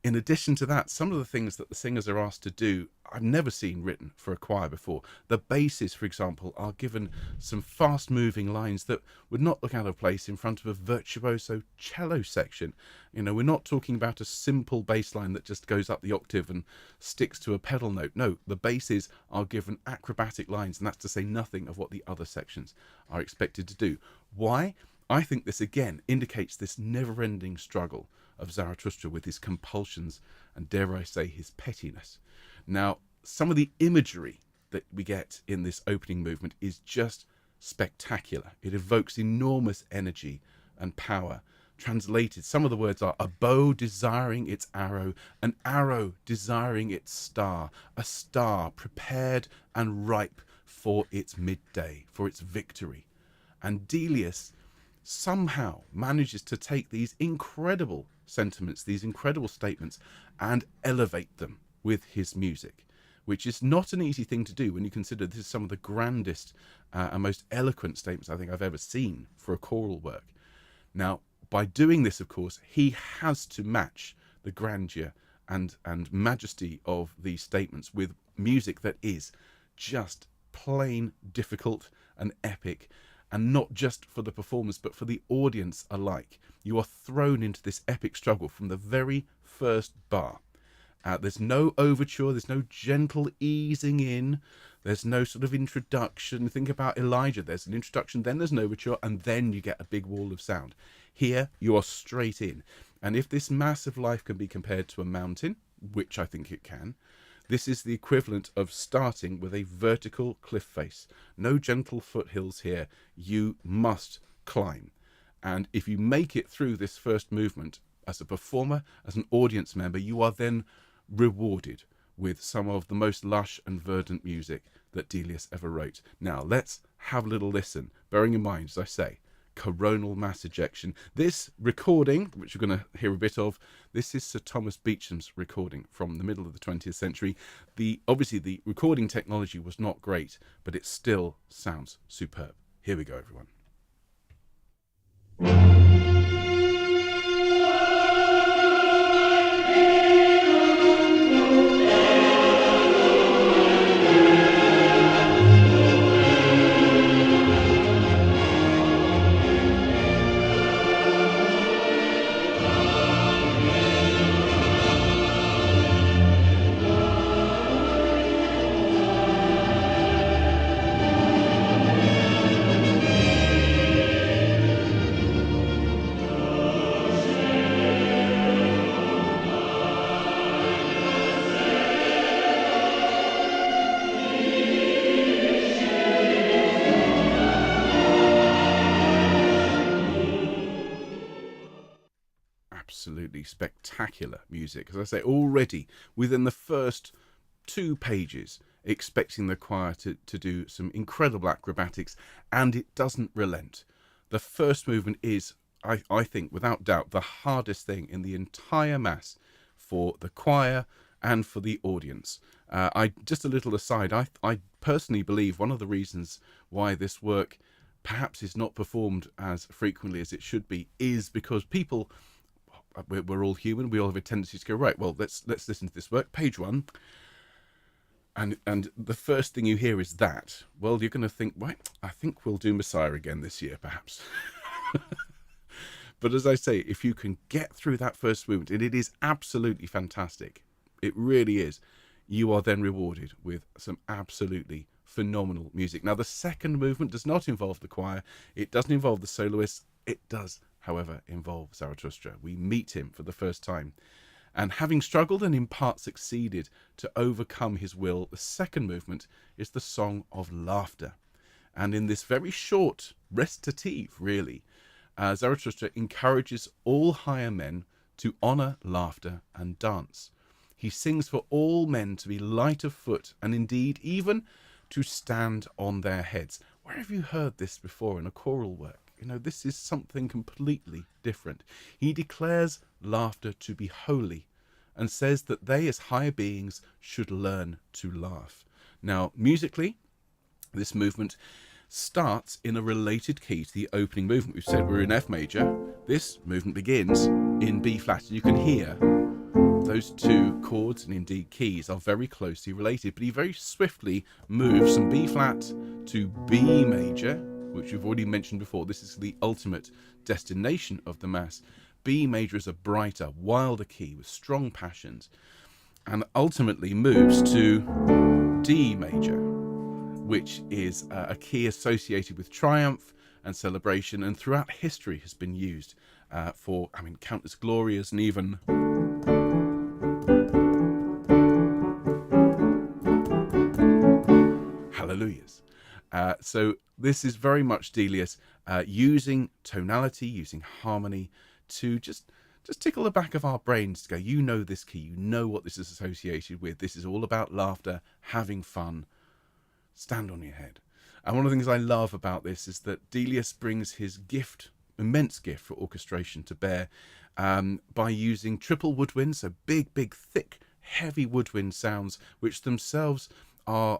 In addition to that, some of the things that the singers are asked to do, I've never seen written for a choir before. The basses, for example, are given some fast-moving lines that would not look out of place in front of a virtuoso cello section. You know, we're not talking about a simple bass line that just goes up the octave and sticks to a pedal note. No, the basses are given acrobatic lines, and that's to say nothing of what the other sections are expected to do. Why? I think this again indicates this never-ending struggle of Zarathustra with his compulsions and, dare I say, his pettiness. Now, some of the imagery that we get in this opening movement is just spectacular. It evokes enormous energy and power. Translated, some of the words are: a bow desiring its arrow, an arrow desiring its star, a star prepared and ripe for its midday, for its victory. And Delius somehow manages to take these incredible sentiments, these incredible statements, and elevate them with his music, which is not an easy thing to do when you consider this is some of the grandest and most eloquent statements I think I've ever seen for a choral work. Now, by doing this, of course, he has to match the grandeur and majesty of these statements with music that is just plain difficult and epic, and not just for the performers but for the audience alike. You are thrown into this epic struggle from the very first bar. There's no overture, there's no gentle easing in, there's no sort of introduction. Think about Elijah, there's an introduction, then there's an overture, and then you get a big wall of sound. Here you are straight in, and if this mass of life can be compared to a mountain, which I think it can, this is the equivalent of starting with a vertical cliff face. No gentle foothills here. You must climb. And if you make it through this first movement as a performer, as an audience member, you are then rewarded with some of the most lush and verdant music that Delius ever wrote. Now, let's have a little listen, bearing in mind, as I say, coronal mass ejection. This recording, which you're going to hear a bit of, this is Sir Thomas Beecham's recording from the middle of the 20th century. Obviously the recording technology was not great, but it still sounds superb. Here we go, everyone. Absolutely spectacular music. As I say, already within the first 2 pages, expecting the choir to do some incredible acrobatics, and it doesn't relent. The first movement is, I think, without doubt, the hardest thing in the entire mass for the choir and for the audience. Just a little aside, I personally believe one of the reasons why this work perhaps is not performed as frequently as it should be is because people, we're all human, we all have a tendency to go, right, well, let's listen to this work, page 1, and the first thing you hear is that. Well, you're going to think, right, I think we'll do Messiah again this year, perhaps. But as I say, if you can get through that first movement, and it is absolutely fantastic, it really is, you are then rewarded with some absolutely phenomenal music. Now, the second movement does not involve the choir, it doesn't involve the soloists, it does, however, involve Zarathustra. We meet him for the first time, and having struggled and in part succeeded to overcome his will, the second movement is the Song of Laughter. And in this very short recitative, really, Zarathustra encourages all higher men to honour laughter and dance. He sings for all men to be light of foot, and indeed even to stand on their heads. Where have you heard this before in a choral work? You know, this is something completely different. He declares laughter to be holy and says that they as higher beings should learn to laugh. Now, musically, this movement starts in a related key to the opening movement. We've said we're in F major. This movement begins in B flat, and you can hear those two chords and indeed keys are very closely related, but he very swiftly moves from B flat to B major, which we've already mentioned before. This is the ultimate destination of the Mass. B major is a brighter, wilder key with strong passions, and ultimately moves to D major, which is a key associated with triumph and celebration, and throughout history has been used for, countless glorias and even hallelujahs. So this is very much Delius using tonality, using harmony to just tickle the back of our brains to go, you know this key, you know what this is associated with. This is all about laughter, having fun. Stand on your head. And one of the things I love about this is that Delius brings his immense gift for orchestration to bear by using triple woodwinds, so big, thick, heavy woodwind sounds, which themselves are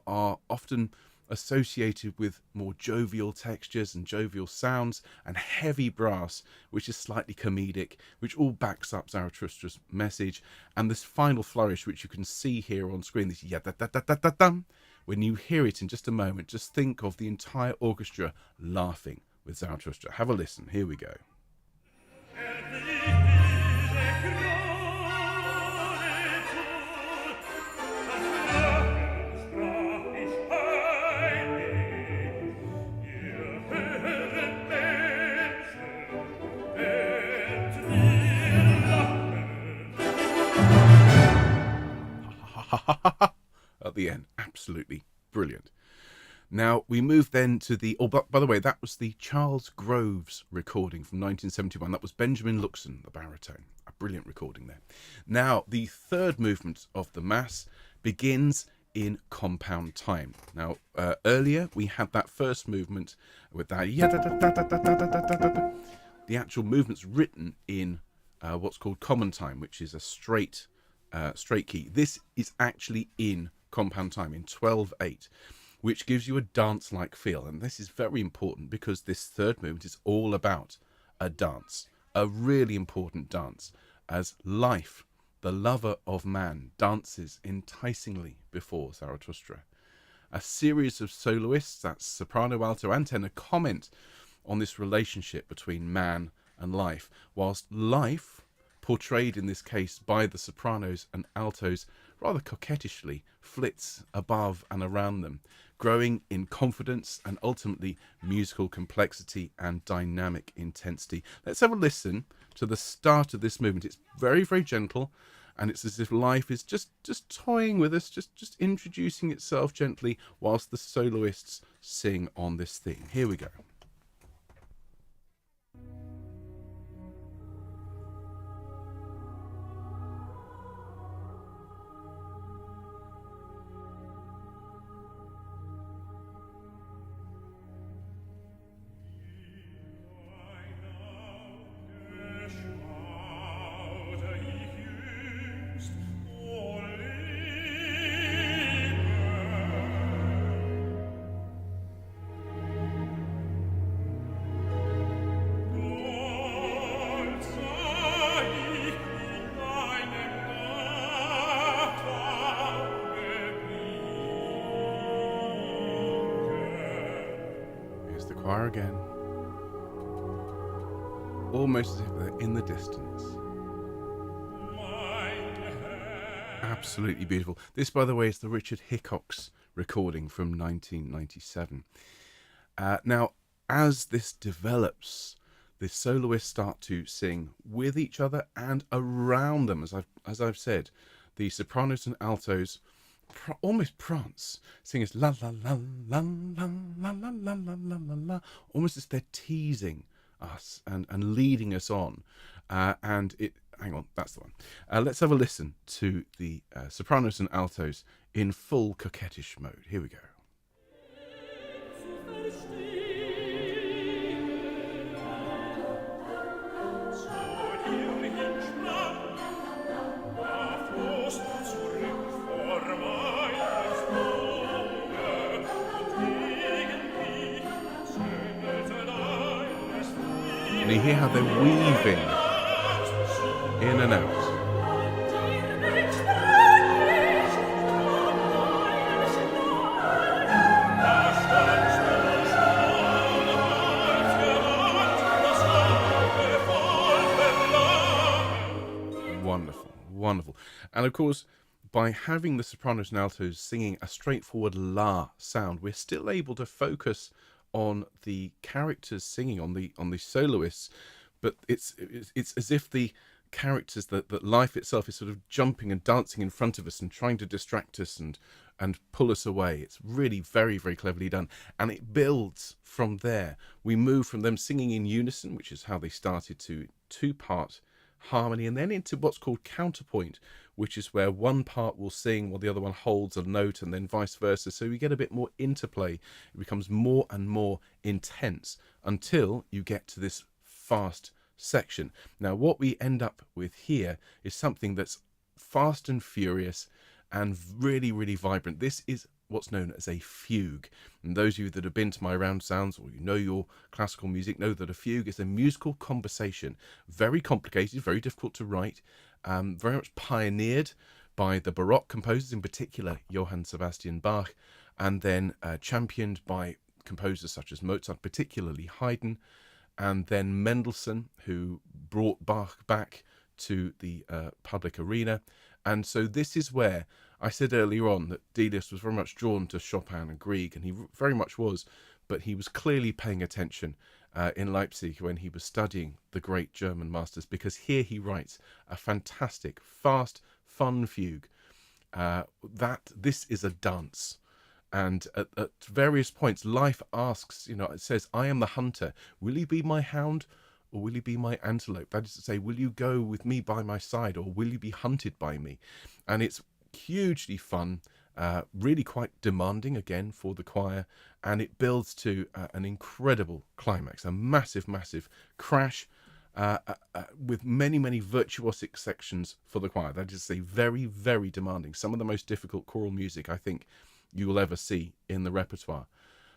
often associated with more jovial textures and jovial sounds, and heavy brass, which is slightly comedic, which all backs up Zarathustra's message. And this final flourish, which you can see here on screen, this ya-da-da-da-da-da-dum, when you hear it in just a moment, just think of the entire orchestra laughing with Zarathustra. Have a listen. Here we go. At the end, absolutely brilliant. Now we move then to the, by the way, that was the Charles Groves recording from 1971. That was Benjamin Luxon, the baritone. A brilliant recording there. Now the third movement of the Mass begins in compound time. Now earlier we had that first movement with that the actual movement's written in what's called common time, which is a straight key. This is actually in compound time in 12/8, which gives you a dance-like feel. And this is very important because this third movement is all about a dance, a really important dance, as life, the lover of man, dances enticingly before Zarathustra. A series of soloists, that's soprano, alto, and tenor, comment on this relationship between man and life, whilst life, portrayed in this case by the sopranos and altos, rather coquettishly flits above and around them, growing in confidence and ultimately musical complexity and dynamic intensity. Let's have a listen to the start of this movement. It's very, very gentle, and it's as if life is just toying with us, just introducing itself gently whilst the soloists sing on this theme. Here we go. Choir again, almost as if they're in the distance. Absolutely beautiful. This, by the way, is the Richard Hickox recording from 1997. Now, as this develops, the soloists start to sing with each other and around them. As I've said, the sopranos and altos almost prance, sing as la la la la la la la la la la la la, almost as they're teasing us and leading us on. And it, hang on, that's the one. Let's have a listen to the sopranos and altos in full coquettish mode. Here we go. And you hear how they're weaving in and out. wonderful. And of course, by having the sopranos and altos singing a straightforward la sound, we're still able to focus on the characters singing, on the soloists, but it's as if the characters, that life itself is sort of jumping and dancing in front of us and trying to distract us and pull us away. It's really very, very cleverly done, and it builds from there. We move from them singing in unison, which is how they started, to two-part harmony, and then into what's called counterpoint, which is where one part will sing while the other one holds a note, and then vice versa. So we get a bit more interplay. It becomes more and more intense until you get to this fast section. Now, what we end up with here is something that's fast and furious and really, really vibrant. This is what's known as a fugue. And those of you that have been to my round sounds, or you know your classical music, know that a fugue is a musical conversation. Very complicated, very difficult to write, very much pioneered by the Baroque composers, in particular Johann Sebastian Bach, and then championed by composers such as Mozart, particularly Haydn, and then Mendelssohn, who brought Bach back to the public arena. And so this is where I said earlier on that Delius was very much drawn to Chopin and Grieg, and he very much was, but he was clearly paying attention in Leipzig when he was studying the great German masters, because here he writes a fantastic, fast, fun fugue. This is a dance. And at various points, life asks, it says, I am the hunter. Will you be my hound, or will you be my antelope? That is to say, will you go with me by my side, or will you be hunted by me? And it's hugely fun, really quite demanding, again, for the choir. And it builds to an incredible climax, a massive, massive crash, with many, many virtuosic sections for the choir. That is to say, very, very demanding. Some of the most difficult choral music, I think, you will ever see in the repertoire,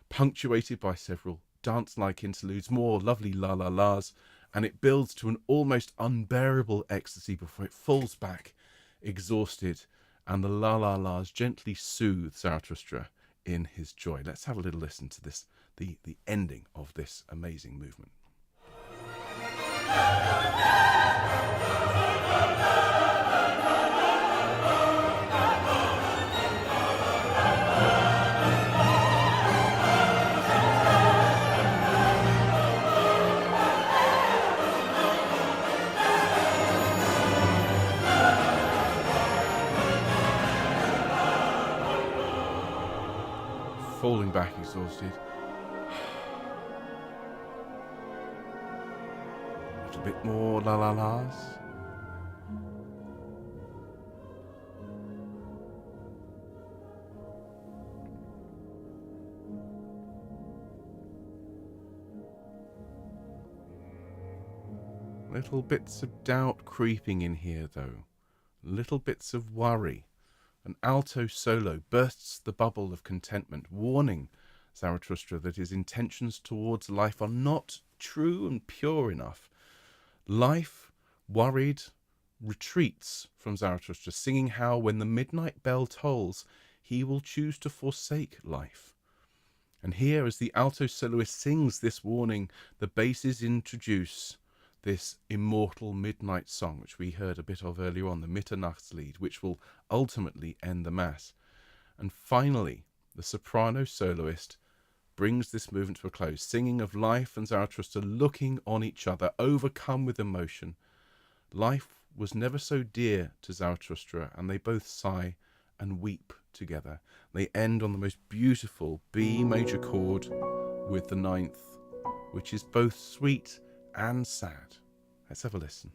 punctuated by several dance-like interludes, more lovely la-la-las, and it builds to an almost unbearable ecstasy before it falls back, exhausted, and the la-la-las gently soothe Zarathustra in his joy. Let's have a little listen to this, the ending of this amazing movement. Falling back exhausted. A little bit more la-la-las. Little bits of doubt creeping in here, though. Little bits of worry. An alto solo bursts the bubble of contentment, warning Zarathustra that his intentions towards life are not true and pure enough. Life, worried, retreats from Zarathustra, singing how when the midnight bell tolls, he will choose to forsake life. And here, as the alto soloist sings this warning, the basses introduce this immortal midnight song, which we heard a bit of earlier on, the Mitternachtslied, which will ultimately end the Mass. And finally, the soprano soloist brings this movement to a close, singing of life and Zarathustra looking on each other, overcome with emotion. Life was never so dear to Zarathustra, and they both sigh and weep together. They end on the most beautiful B major chord with the ninth, which is both sweet and sad. Let's have a listen.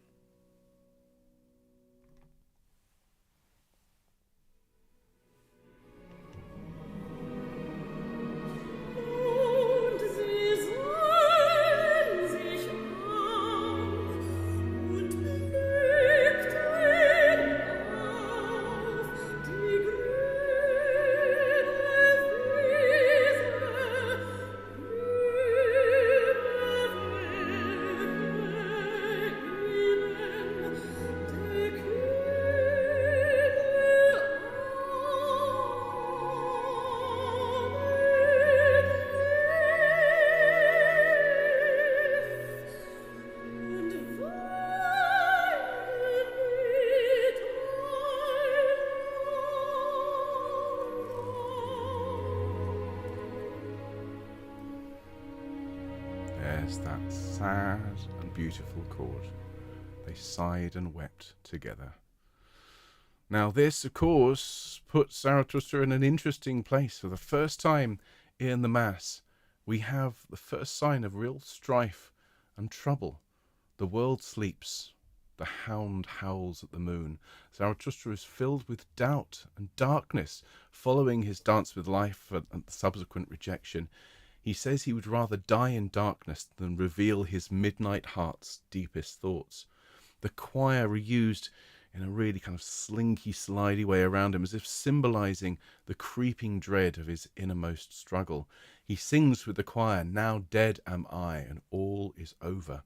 there's that sad and beautiful chord. They sighed and wept together. Now this, of course, puts Zarathustra in an interesting place. For the first time in the Mass, we have the first sign of real strife and trouble. The world sleeps. The hound howls at the moon. Zarathustra is filled with doubt and darkness following his dance with life and the subsequent rejection. He says he would rather die in darkness than reveal his midnight heart's deepest thoughts. The choir are used in a really kind of slinky, slidey way around him, as if symbolizing the creeping dread of his innermost struggle. He sings with the choir, "Now dead am I, and all is over."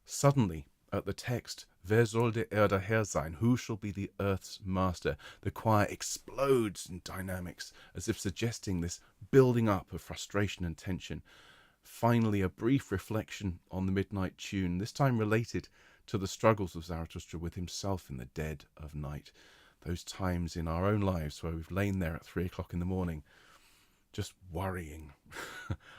Suddenly, at the text, "Wer soll der Erde Herr sein?" Who shall be the earth's master? The choir explodes in dynamics, as if suggesting this building up of frustration and tension. Finally, a brief reflection on the midnight tune, this time related to the struggles of Zarathustra with himself in the dead of night. Those times in our own lives where we've lain there at 3 o'clock in the morning, just worrying.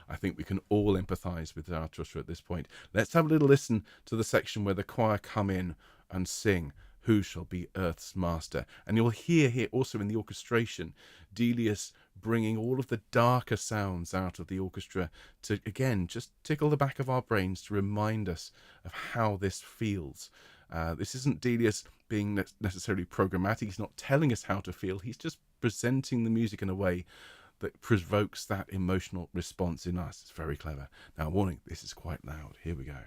I think we can all empathise with Zarathustra at this point. Let's have a little listen to the section where the choir come in and sing, "Who shall be earth's master?" And you'll hear here also in the orchestration, Delius bringing all of the darker sounds out of the orchestra to, again, just tickle the back of our brains to remind us of how this feels. This isn't Delius being necessarily programmatic. He's not telling us how to feel. He's just presenting the music in a way that provokes that emotional response in us. It's very clever. Now, warning, this is quite loud. Here we go.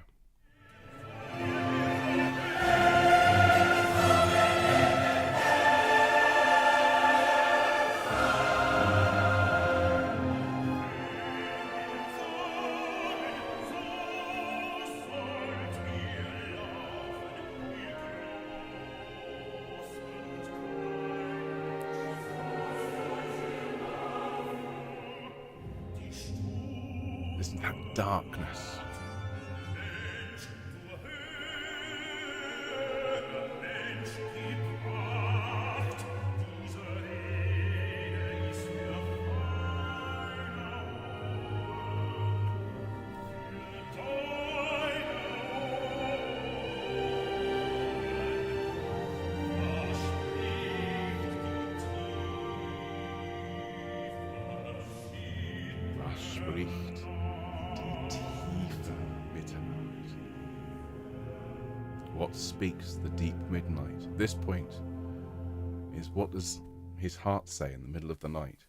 Isn't that darkness? Was spricht die tiefe Mitternacht? What speaks the deep midnight? At this point is, what does his heart say in the middle of the night?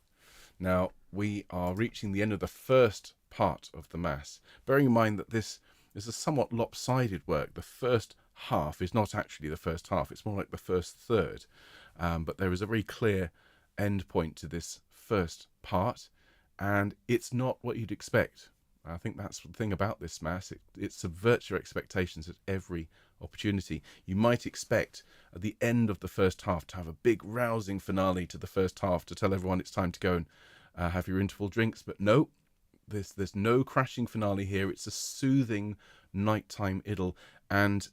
Now, we are reaching the end of the first part of the Mass. Bearing in mind that this is a somewhat lopsided work. The first half is not actually the first half. It's more like the first third. But there is a very clear end point to this first part, and it's not what you'd expect. I think that's the thing about this Mass. It subverts your expectations at every opportunity. You might expect at the end of the first half to have a big rousing finale to the first half to tell everyone it's time to go and have your interval drinks, but no, there's no crashing finale here. It's a soothing nighttime idyll, and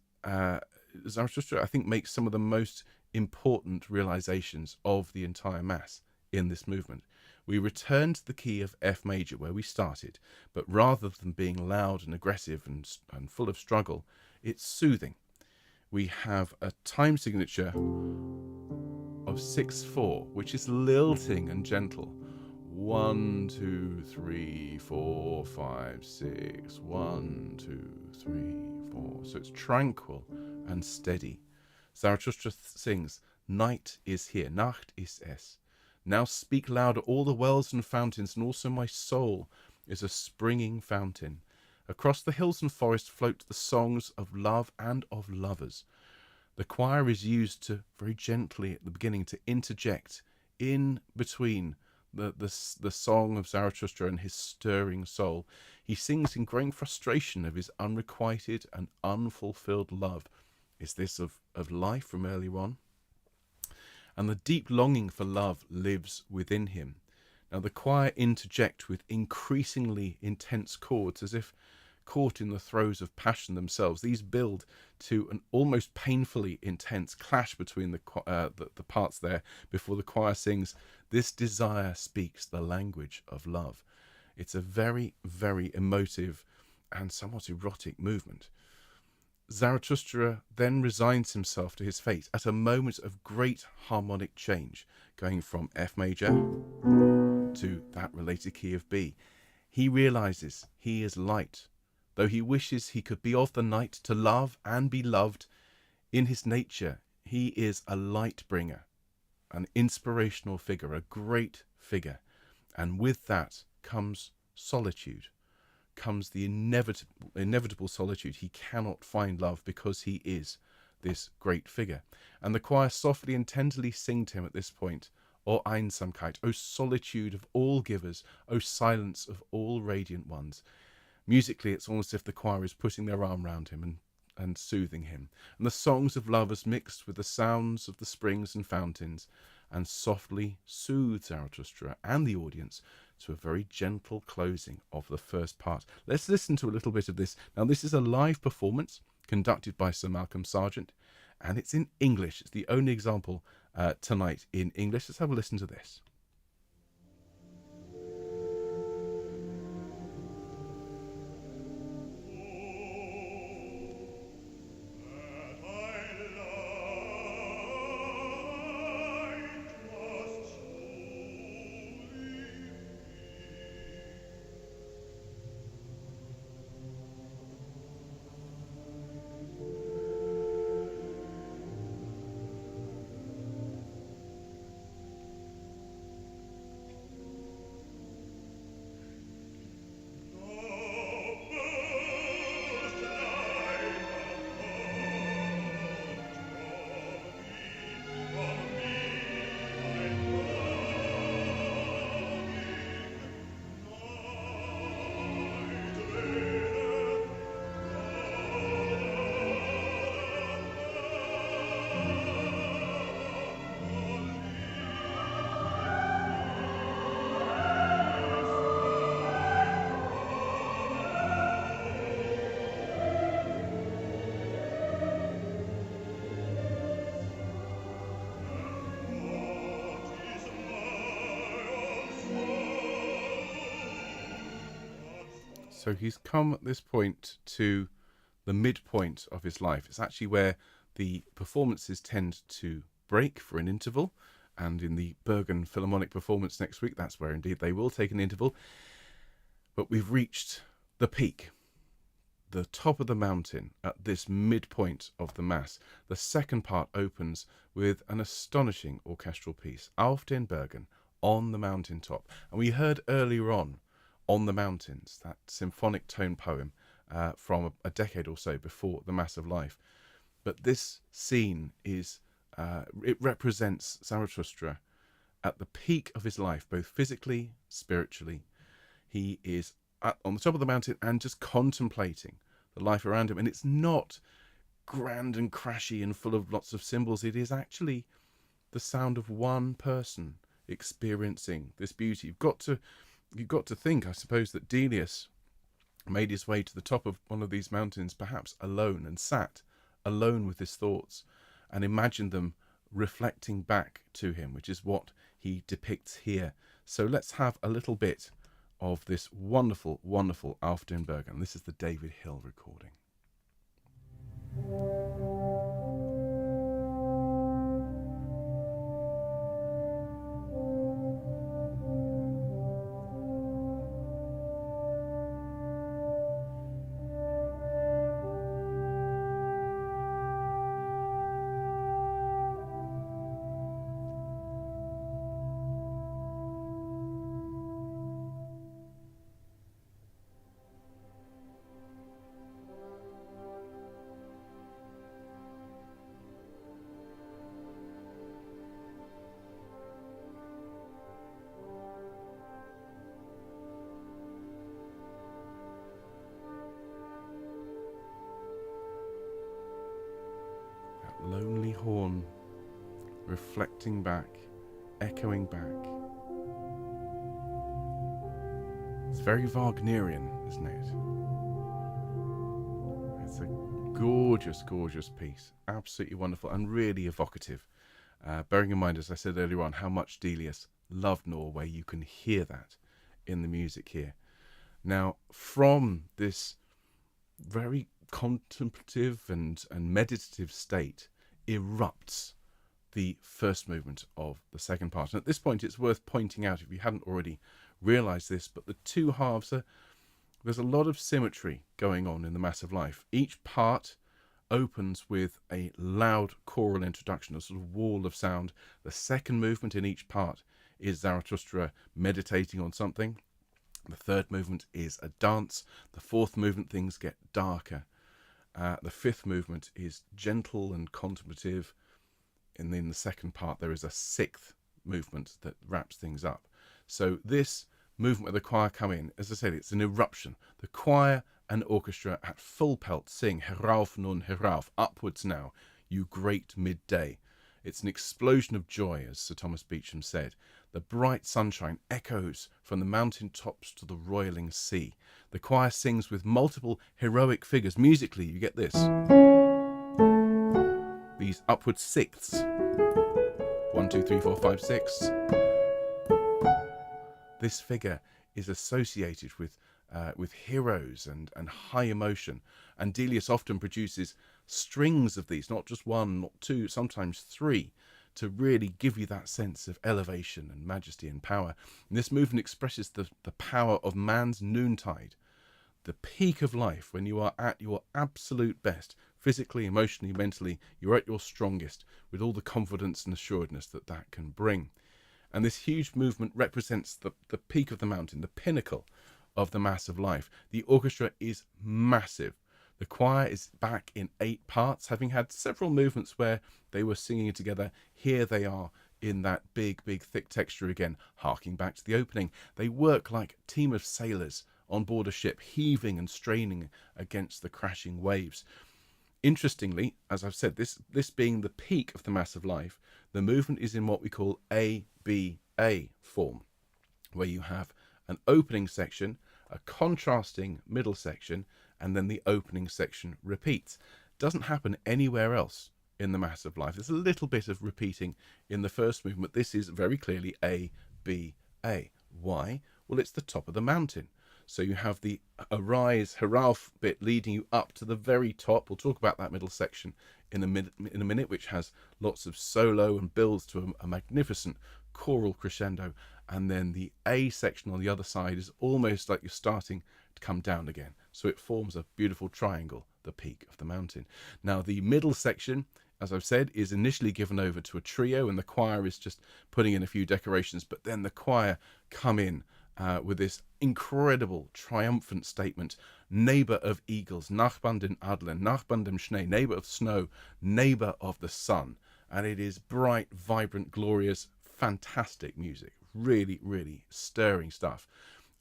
Zarathustra, I think, makes some of the most important realizations of the entire Mass in this movement. We return to the key of F major where we started, but rather than being loud and aggressive and full of struggle, it's soothing. We have a time signature of 6/4, which is lilting and gentle. 1, 2, 3, 4, 5, 6. 1, 2, 3, 4. So it's tranquil and steady. Zarathustra sings, "Night is here, Nacht ist es. Now speak louder all the wells and fountains, and also my soul is a springing fountain. Across the hills and forests float the songs of love and of lovers." The choir is used to very gently at the beginning to interject in between the song of Zarathustra and his stirring soul. He sings in growing frustration of his unrequited and unfulfilled love. Is this of life from earlier on? And the deep longing for love lives within him. Now the choir interject with increasingly intense chords, as if caught in the throes of passion themselves. These build to an almost painfully intense clash between the parts there before the choir sings, "This desire speaks the language of love." It's a very, very emotive and somewhat erotic movement. Zarathustra then resigns himself to his fate at a moment of great harmonic change, going from F major to that related key of B. He realizes he is light, though he wishes he could be of the night to love and be loved. In his nature, he is a light bringer, an inspirational figure, a great figure. And with that comes solitude, comes the inevitable solitude. He cannot find love because he is this great figure. And the choir softly and tenderly sing to him at this point, O Einsamkeit, O solitude of all givers, O silence of all radiant ones. Musically, it's almost as if the choir is putting their arm round him and soothing him. And the songs of lovers mixed with the sounds of the springs and fountains and softly soothe Zarathustra and the audience to a very gentle closing of the first part. Let's listen to a little bit of this. Now, this is a live performance conducted by Sir Malcolm Sargent, and it's in English. It's the only example tonight in English. Let's have a listen to this. So he's come at this point to the midpoint of his life. It's actually where the performances tend to break for an interval. And in the Bergen Philharmonic performance next week, that's where indeed they will take an interval. But we've reached the peak, the top of the mountain at this midpoint of the Mass. The second part opens with an astonishing orchestral piece, Auf den Bergen, on the mountaintop. And we heard earlier on the Mountains, that symphonic tone poem from a decade or so before the Mass of Life. But this scene is, it represents Zarathustra at the peak of his life, both physically, spiritually. He is on the top of the mountain and just contemplating the life around him. And it's not grand and crashy and full of lots of symbols. It is actually the sound of one person experiencing this beauty. You've got to think, I suppose, that Delius made his way to the top of one of these mountains, perhaps alone, and sat alone with his thoughts and imagined them reflecting back to him, which is what he depicts here. So let's have a little bit of this wonderful, wonderful Auf den Bergen. This is the David Hill recording. Lonely horn reflecting back, echoing back. It's very Wagnerian, isn't it? It's a gorgeous, gorgeous piece. Absolutely wonderful and really evocative. Bearing in mind, as I said earlier on, how much Delius loved Norway, you can hear that in the music here. Now, from this very contemplative and meditative state erupts the first movement of the second part. And at this point, it's worth pointing out, if you hadn't already realized this, but the two halves there's a lot of symmetry going on in the Mass of Life. Each part opens with a loud choral introduction, a sort of wall of sound. The second movement in each part is Zarathustra meditating on something. The third movement is a dance. The fourth movement, things get darker. The fifth movement is gentle and contemplative. And in the second part, there is a sixth movement that wraps things up. So this movement where the choir come in, as I said, it's an eruption. The choir and orchestra at full pelt sing Herauf nun herauf, upwards now, you great midday. It's an explosion of joy, as Sir Thomas Beecham said. The bright sunshine echoes from the mountain tops to the roiling sea. The choir sings with multiple heroic figures. Musically, you get this. These upward sixths. 1, 2, 3, 4, 5, 6. This figure is associated with heroes and high emotion. And Delius often produces strings of these, not just one, not two, sometimes three, to really give you that sense of elevation and majesty and power. And this movement expresses the power of man's noontide, the peak of life, when you are at your absolute best, physically, emotionally, mentally, you're at your strongest, with all the confidence and assuredness that that can bring. And this huge movement represents the peak of the mountain, the pinnacle of the Mass of Life. The orchestra is massive. The choir is back in 8 parts, having had several movements where they were singing together. Here they are in that big, thick texture again, harking back to the opening. They work like a team of sailors on board a ship, heaving and straining against the crashing waves. Interestingly, as I've said, this being the peak of the Mass of Life, the movement is in what we call ABA form, where you have an opening section, a contrasting middle section, and then the opening section repeats. Doesn't happen anywhere else in the Mass of Life. There's a little bit of repeating in the first movement. This is very clearly ABA. Why? Well, it's the top of the mountain. So you have the Arise, Herauf bit leading you up to the very top. We'll talk about that middle section in a minute, which has lots of solo and builds to a magnificent choral crescendo. And then the A section on the other side is almost like you're starting to come down again. So it forms a beautiful triangle, the peak of the mountain. Now, the middle section, as I've said, is initially given over to a trio, and the choir is just putting in a few decorations. But then the choir come in with this incredible triumphant statement: neighbor of eagles, Nachbarn den Adlern, Nachbarn dem Schnee, neighbor of snow, neighbor of the sun. And it is bright, vibrant, glorious, fantastic music. Really stirring stuff.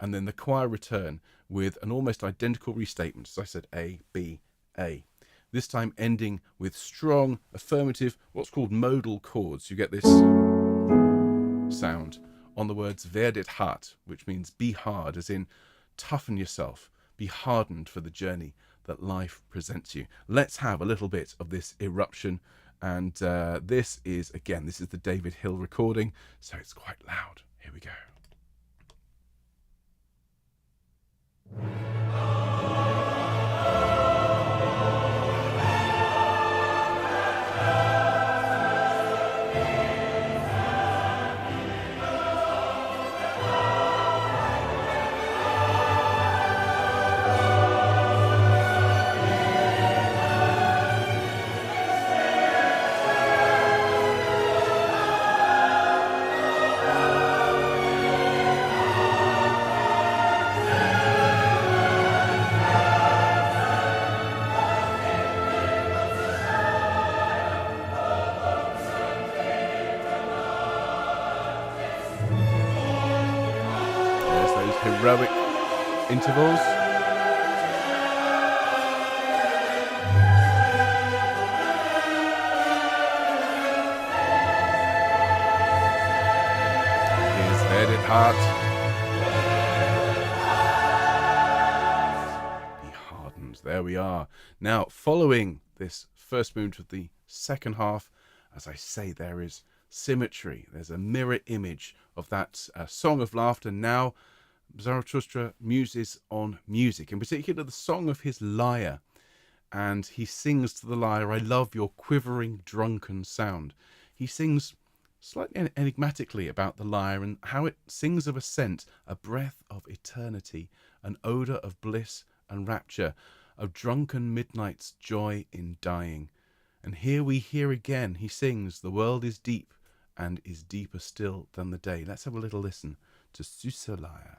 And then the choir return with an almost identical restatement, as I said, A, B, A. This time ending with strong, affirmative, what's called modal chords. You get this sound on the words werdet hart, which means be hard, as in toughen yourself, be hardened for the journey that life presents you. Let's have a little bit of this eruption. And this is the David Hill recording, so it's quite loud. Here we go. Heroic intervals. Here's Werdet hart. Be hardened. There we are. Now, following this first movement of the second half, as I say, there is symmetry. There's a mirror image of that song of laughter now Zarathustra muses on music, in particular the song of his lyre. And he sings to the lyre, "I love your quivering, drunken sound." He sings slightly enigmatically about the lyre and how it sings of a scent, a breath of eternity, an odour of bliss and rapture, of drunken midnight's joy in dying. And here we hear again, he sings, "The world is deep and is deeper still than the day." Let's have a little listen to Susa lyre.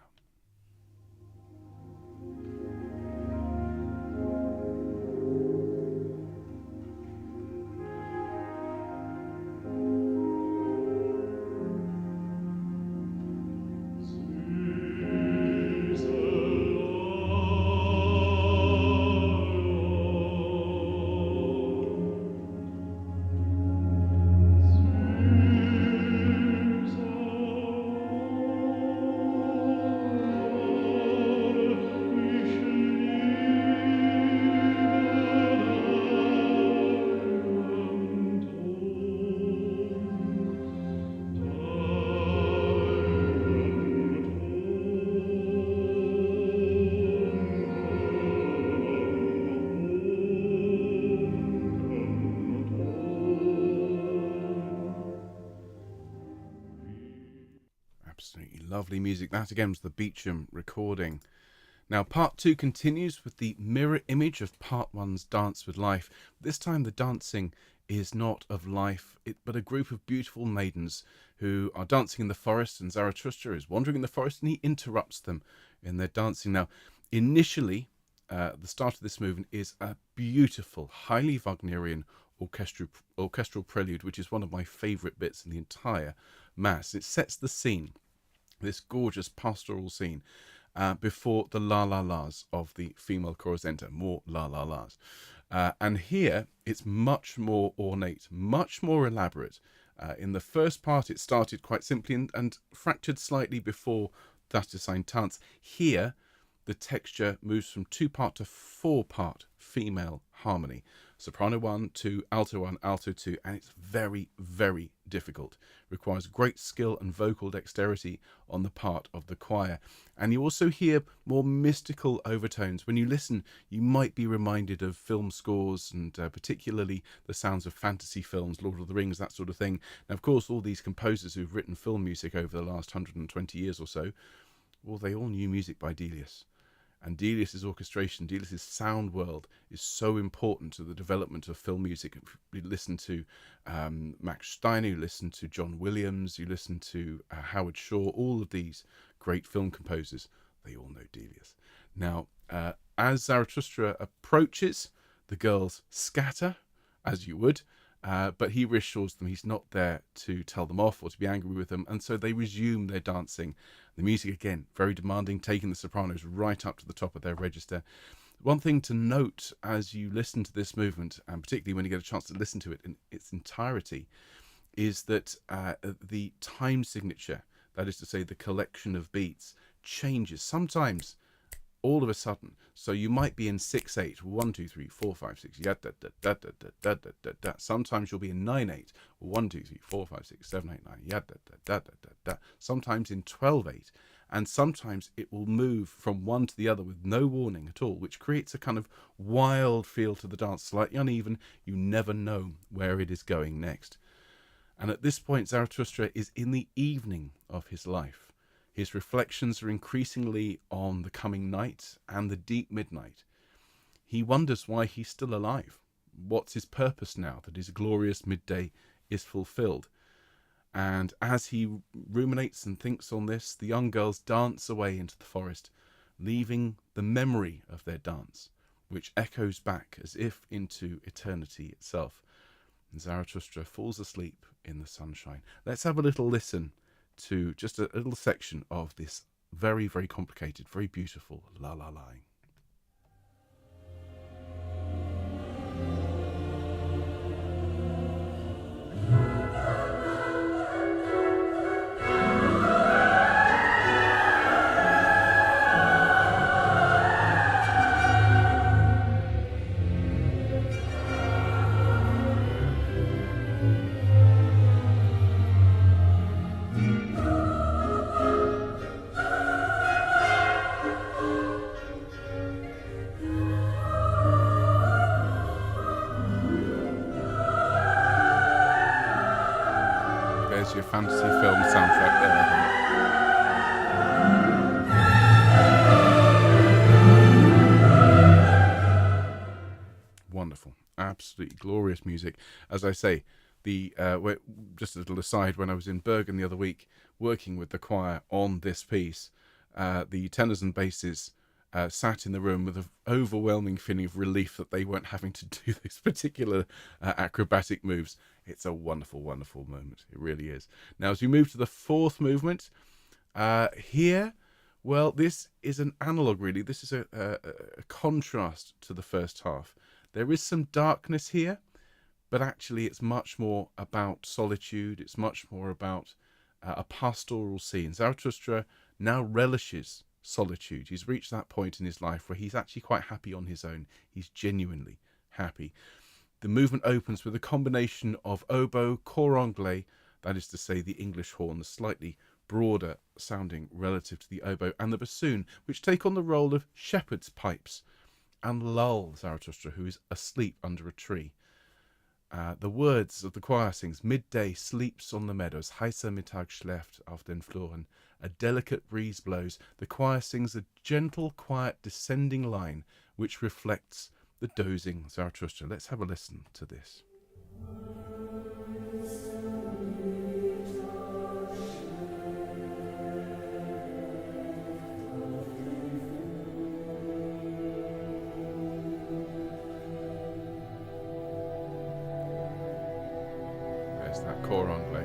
Absolutely lovely music. That again was the Beecham recording. Now, part 2 continues with the mirror image of part 1's Dance with Life. This time the dancing is not of life, but a group of beautiful maidens who are dancing in the forest, and Zarathustra is wandering in the forest and he interrupts them in their dancing. Now, initially, the start of this movement is a beautiful, highly Wagnerian orchestral prelude, which is one of my favourite bits in the entire Mass. It sets the scene, this gorgeous pastoral scene, before the la la las of the female chorus enter. More la la las. And here it's much more ornate, much more elaborate. In the first part it started quite simply and fractured slightly before that assigned Tanz. Here the texture moves from 2-part to 4-part female harmony. Soprano 1, 2, alto 1, alto 2, and it's very, very difficult. Requires great skill and vocal dexterity on the part of the choir. And you also hear more mystical overtones. When you listen, you might be reminded of film scores and particularly the sounds of fantasy films, Lord of the Rings, that sort of thing. Now, of course, all these composers who've written film music over the last 120 years or so, well, they all knew music by Delius. And Delius's orchestration, Delius's sound world is so important to the development of film music. You listen to Max Steiner, you listen to John Williams, you listen to Howard Shore, all of these great film composers, they all know Delius. Now, as Zarathustra approaches, the girls scatter, as you would, but he reassures them he's not there to tell them off or to be angry with them, and so they resume their dancing. The music, again, very demanding, taking the sopranos right up to the top of their register. One thing to note as you listen to this movement, and particularly when you get a chance to listen to it in its entirety, is that the time signature, that is to say the collection of beats, changes sometimes all of a sudden. So you might be in 6/8, 1 2 3 4 5 6, da da da da da da da da da. Sometimes you'll be in 9/8, 1 2 3 4 5 6 7 8 9, da da da da da da. Sometimes in 12/8, and sometimes it will move from one to the other with no warning at all, which creates a kind of wild feel to the dance, slightly uneven. You never know where it is going next. And at this point, Zarathustra is in the evening of his life. His reflections are increasingly on the coming night and the deep midnight. He wonders why he's still alive. What's his purpose now that his glorious midday is fulfilled? And as he ruminates and thinks on this, the young girls dance away into the forest, leaving the memory of their dance, which echoes back as if into eternity itself. And Zarathustra falls asleep in the sunshine. Let's have a little listen to just a little section of this very, very complicated, very beautiful La La Line. fantasy film soundtrack there, I think. Wonderful. Absolutely glorious music. As I say, just a little aside, when I was in Bergen the other week working with the choir on this piece, the tenors and basses sat in the room with an overwhelming feeling of relief that they weren't having to do these particular acrobatic moves. It's a wonderful, wonderful moment. It really is. Now, as we move to the fourth movement, here, well, this is an analog, really. This is a contrast to the first half. There is some darkness here, but actually it's much more about solitude. It's much more about a pastoral scene. Zarathustra now relishes solitude. He's reached that point in his life where he's actually quite happy on his own. He's genuinely happy. The movement opens with a combination of oboe, cor anglais, that is to say the English horn, the slightly broader sounding relative to the oboe, and the bassoon, which take on the role of shepherd's pipes and lull Zarathustra, who is asleep under a tree. The words of the choir sings, midday sleeps on the meadows, heißer Mittag schläft auf den Fluren. A delicate breeze blows. The choir sings a gentle, quiet, descending line, which reflects the dozing Zarathustra. Let's have a listen to this. There's that cor anglais.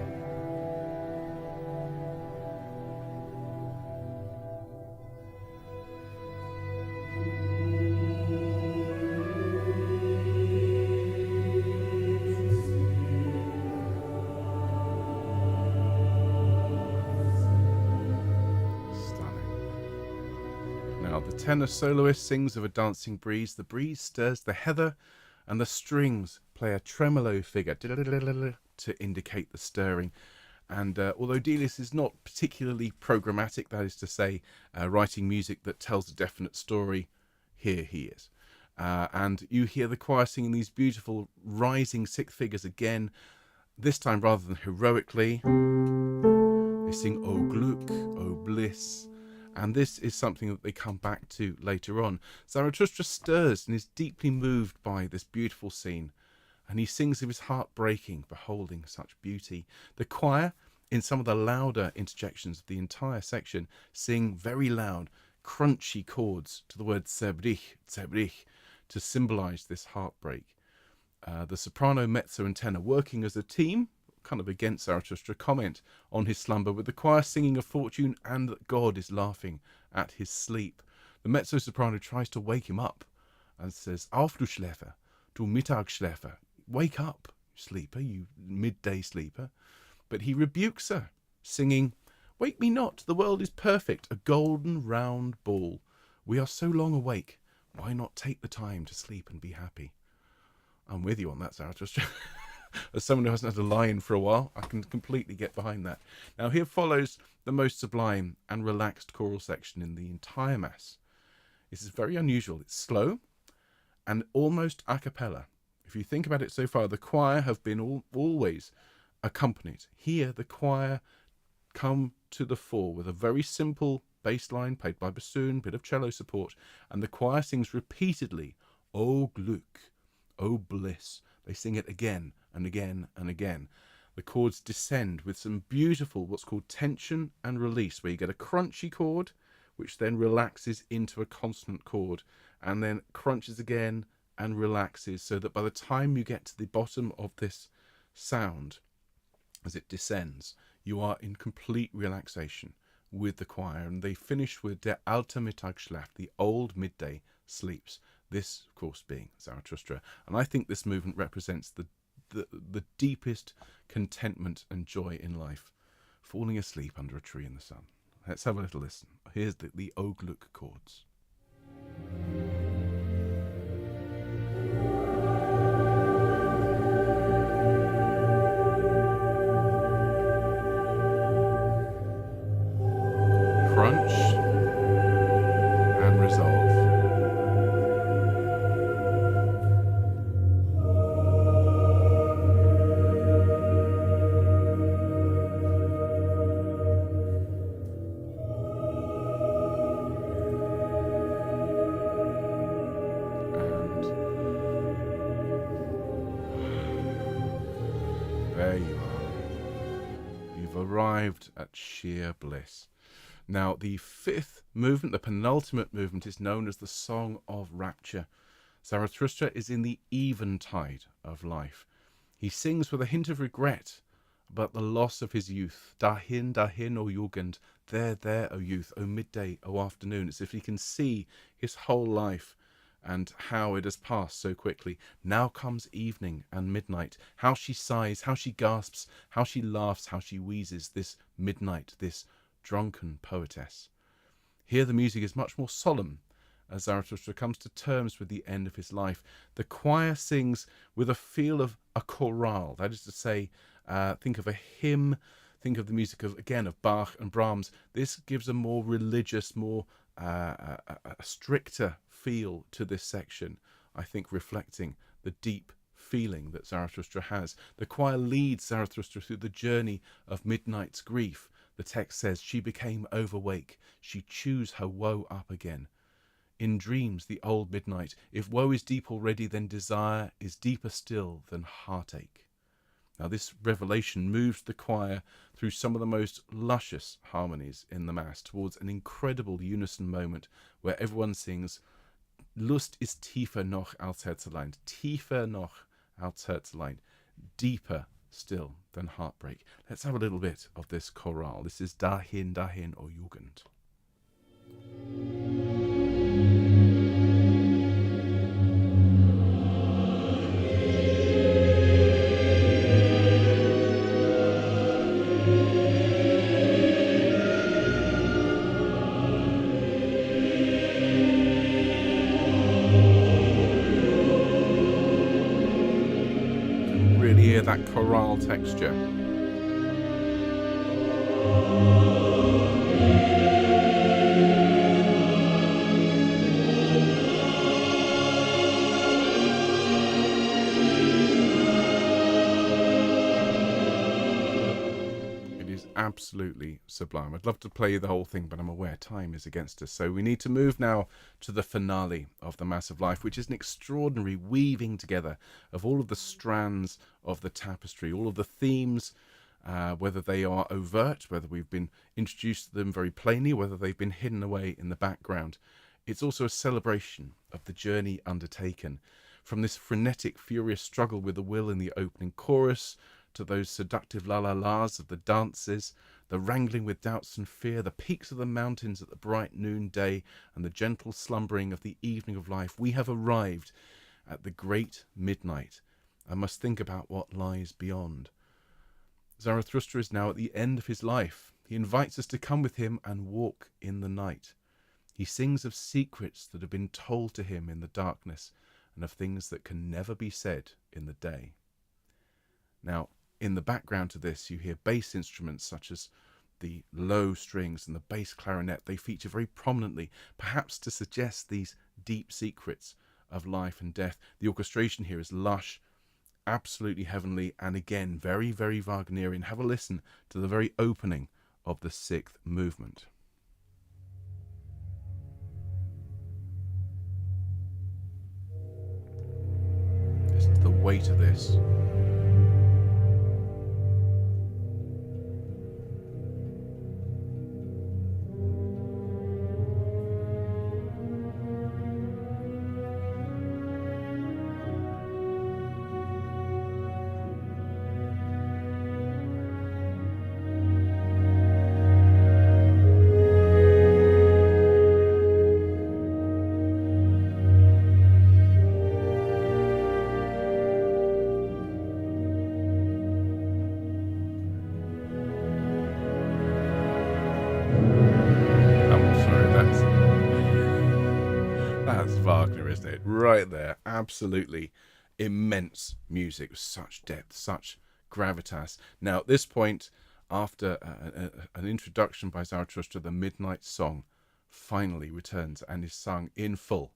The tenor soloist sings of a dancing breeze. The breeze stirs the heather, and the strings play a tremolo figure to indicate the stirring. And although Delius is not particularly programmatic, that is to say, writing music that tells a definite story, here he is. And you hear the choir singing these beautiful rising sixth figures again, this time rather than heroically. They sing O Glück, O Bliss. And this is something that they come back to later on. Zarathustra stirs and is deeply moved by this beautiful scene, and he sings of his heart breaking, beholding such beauty. The choir, in some of the louder interjections of the entire section, sing very loud, crunchy chords to the word zerbrich, zerbrich, to symbolize this heartbreak. The soprano, mezzo, and tenor, working as a team, kind of against Zarathustra, comment on his slumber, with the choir singing of fortune and that God is laughing at his sleep. The mezzo-soprano tries to wake him up and says, Auf du Schläfer, du Mittagsschläfer, wake up, sleeper, you midday sleeper. But he rebukes her, singing, wake me not, the world is perfect, a golden round ball. We are so long awake, why not take the time to sleep and be happy? I'm with you on that, Zarathustra. As someone who hasn't had a lie-in for a while, I can completely get behind that. Now here follows the most sublime and relaxed choral section in the entire Mass. This is very unusual. It's slow and almost a cappella. If you think about it so far, the choir have been always accompanied. Here the choir come to the fore with a very simple bass line played by bassoon, bit of cello support, and the choir sings repeatedly, O Glück, O Bliss. They sing it again and again and again. The chords descend with some beautiful what's called tension and release, where you get a crunchy chord which then relaxes into a consonant chord and then crunches again and relaxes, so that by the time you get to the bottom of this sound as it descends, you are in complete relaxation with the choir. And they finish with Der alte Mittagsschlaf, the old midday sleeps. This, of course, being Zarathustra. And I think this movement represents the deepest contentment and joy in life, falling asleep under a tree in the sun. Let's have a little listen. Here's the O Glück chords. Crunch and resolve. arrived at sheer bliss. Now, the fifth movement, the penultimate movement, is known as the Song of Rapture. Zarathustra is in the eventide of life. He sings with a hint of regret about the loss of his youth. Dahin, dahin, O Jugend, there, O youth, O midday, O afternoon. It's as if he can see his whole life and how it has passed so quickly. Now comes evening and midnight. How she sighs, how she gasps, how she laughs, how she wheezes, this midnight, this drunken poetess. Here the music is much more solemn as Zarathustra comes to terms with the end of his life. The choir sings with a feel of a chorale, that is to say, think of a hymn, think of the music of Bach and Brahms. This gives a more religious, more a stricter feel to this section, I think reflecting the deep feeling that Zarathustra has. The choir leads Zarathustra through the journey of midnight's grief. The text says, she became overwake, she chews her woe up again. In dreams, the old midnight, if woe is deep already, then desire is deeper still than heartache. Now this revelation moves the choir through some of the most luscious harmonies in the Mass towards an incredible unison moment where everyone sings, Lust ist tiefer noch als Herzelein, tiefer noch als Herzelein, deeper still than heartbreak. Let's have a little bit of this chorale. This is Dahin, dahin, O Jugend. Really hear that chorale texture. It is absolutely sublime. I'd love to play the whole thing, but I'm aware time is against us. So we need to move now to the finale of the Mass of Life, which is an extraordinary weaving together of all of the strands of the tapestry, all of the themes, whether they are overt, whether we've been introduced to them very plainly, whether they've been hidden away in the background. It's also a celebration of the journey undertaken, from this frenetic, furious struggle with the will in the opening chorus, to those seductive la-la-las of the dances, the wrangling with doubts and fear, the peaks of the mountains at the bright noonday, and the gentle slumbering of the evening of life. We have arrived at the great midnight and must think about what lies beyond. Zarathustra is now at the end of his life. He invites us to come with him and walk in the night. He sings of secrets that have been told to him in the darkness and of things that can never be said in the day. Now, in the background to this, you hear bass instruments such as the low strings and the bass clarinet. They feature very prominently, perhaps to suggest these deep secrets of life and death. The orchestration here is lush, absolutely heavenly, and again, very, very Wagnerian. Have a listen to the very opening of the sixth movement. Listen to the weight of this. That's Wagner, isn't it? Right there. Absolutely immense music with such depth, such gravitas. Now, at this point, after an introduction by Zarathustra, the Midnight Song finally returns and is sung in full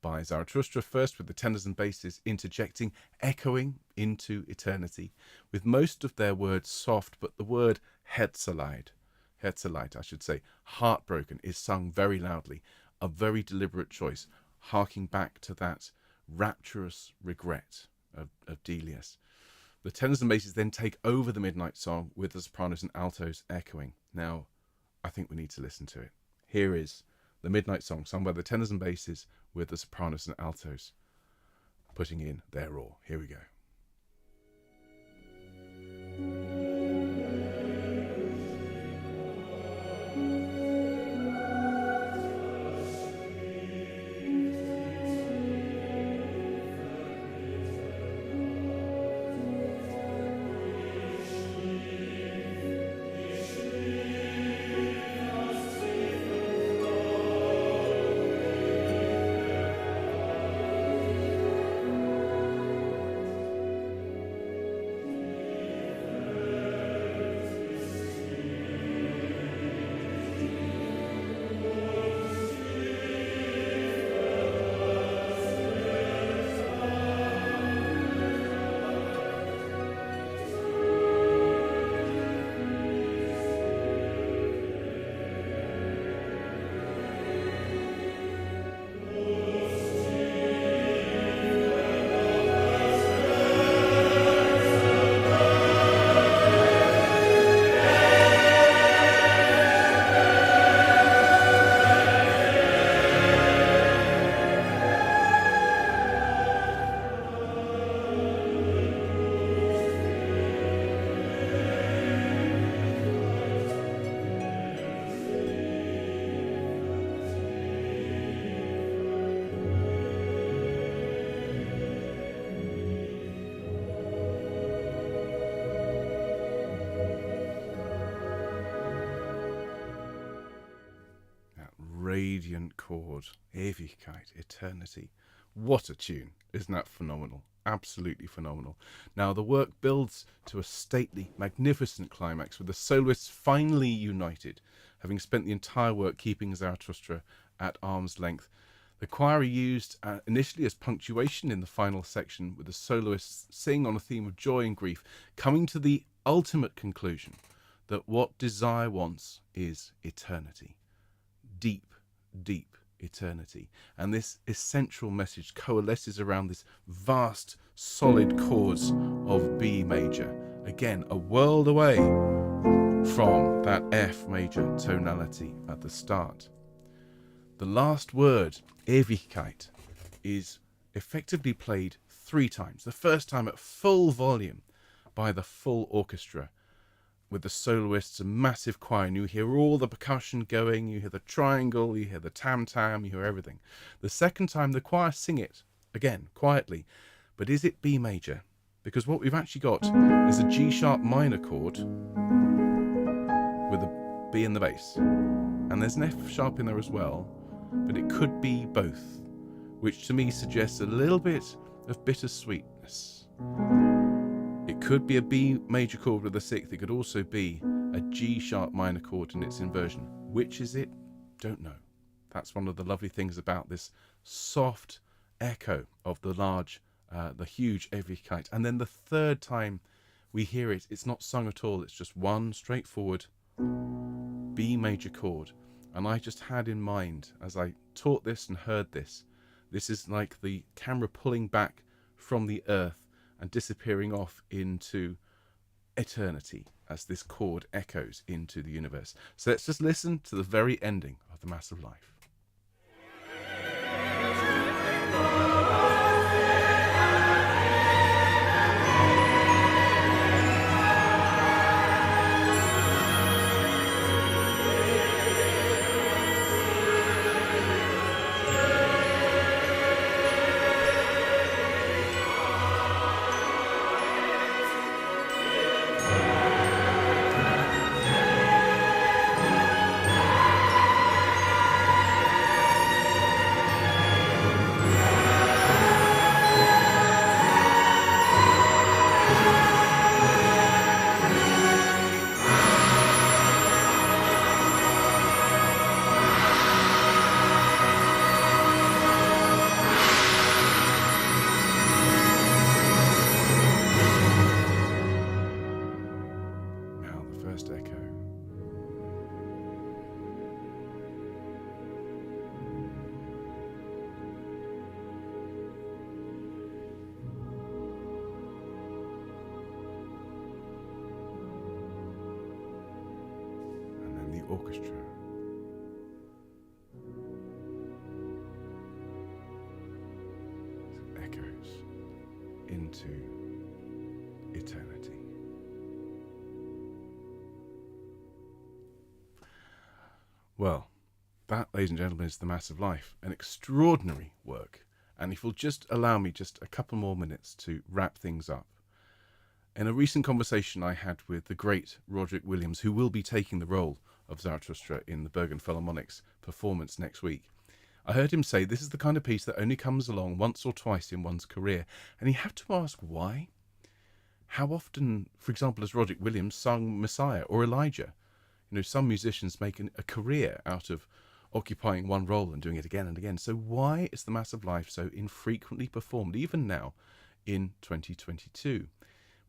by Zarathustra, first with the tenors and basses interjecting, echoing into eternity, with most of their words soft, but the word Herzeleid, I should say, heartbroken, is sung very loudly, a very deliberate choice, harking back to that rapturous regret of Delius. The tenors and basses then take over the midnight song with the sopranos and altos echoing. Now, I think we need to listen to it. Here is the midnight song sung by the tenors and basses with the sopranos and altos putting in their roar. Here we go. Radiant chord, Ewigkeit, eternity. What a tune. Isn't that phenomenal? Absolutely phenomenal. Now, the work builds to a stately, magnificent climax with the soloists finally united, having spent the entire work keeping Zarathustra at arm's length. The choir are used initially as punctuation in the final section, with the soloists sing on a theme of joy and grief, coming to the ultimate conclusion that what desire wants is eternity. Deep, deep eternity. And this essential message coalesces around this vast, solid chords of B major. Again, a world away from that F major tonality at the start. The last word, Ewigkeit, is effectively played 3 times. The first time at full volume by the full orchestra, with the soloists, a massive choir, and you hear all the percussion going, you hear the triangle, you hear the tam-tam, you hear everything. The second time, the choir sing it, again, quietly. But is it B major? Because what we've actually got is a G-sharp minor chord with a B in the bass. And there's an F-sharp in there as well, but it could be both, which to me suggests a little bit of bittersweetness. It could be a B major chord with a 6th. It could also be a G sharp minor chord in its inversion. Which is it? Don't know. That's one of the lovely things about this soft echo of the huge Ewigkeit. And then the third time we hear it, it's not sung at all. It's just one straightforward B major chord. And I just had in mind, as I taught this and heard this, this is like the camera pulling back from the earth and disappearing off into eternity as this chord echoes into the universe. So let's just listen to the very ending of the Mass of Life. orchestra. It echoes into eternity. Well, that, ladies and gentlemen, is The Mass of Life, an extraordinary work. And if you'll just allow me just a couple more minutes to wrap things up. In a recent conversation I had with the great Roderick Williams, who will be taking the role of Zarathustra in the Bergen Philharmonic's performance next week, I heard him say this is the kind of piece that only comes along once or twice in one's career. And he had to ask why. How often, for example, has Roderick Williams sung Messiah or Elijah? You know, some musicians make a career out of occupying one role and doing it again and again. So why is The Mass of Life so infrequently performed, even now in 2022?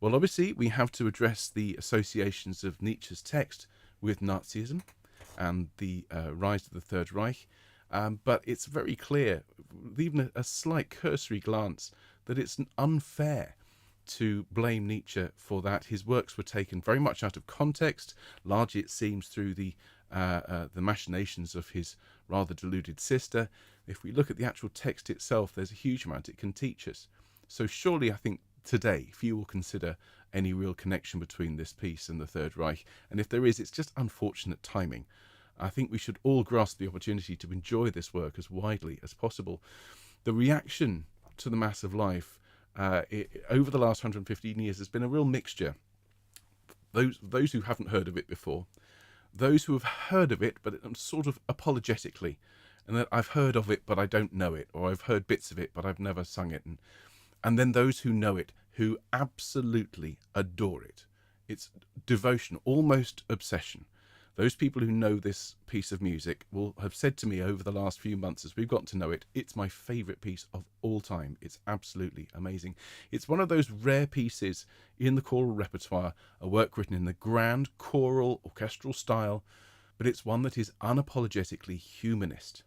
Well, obviously, we have to address the associations of Nietzsche's text with Nazism and the rise of the Third Reich. But it's very clear, with even a slight cursory glance, that it's unfair to blame Nietzsche for that. His works were taken very much out of context, largely it seems through the machinations of his rather deluded sister. If we look at the actual text itself, there's a huge amount it can teach us. So surely, I think today, if you will consider any real connection between this piece and the Third Reich, and if there is, it's just unfortunate timing. I think we should all grasp the opportunity to enjoy this work as widely as possible. The reaction to The Mass of Life over the last 115 years has been a real mixture. Those who haven't heard of it before, those who have heard of it, but sort of apologetically, and that I've heard of it, but I don't know it, or I've heard bits of it, but I've never sung it, and then those who know it, who absolutely adore it. It's devotion, almost obsession. Those people who know this piece of music will have said to me over the last few months as we've got to know it, it's my favourite piece of all time. It's absolutely amazing. It's one of those rare pieces in the choral repertoire, a work written in the grand choral orchestral style, but it's one that is unapologetically humanist.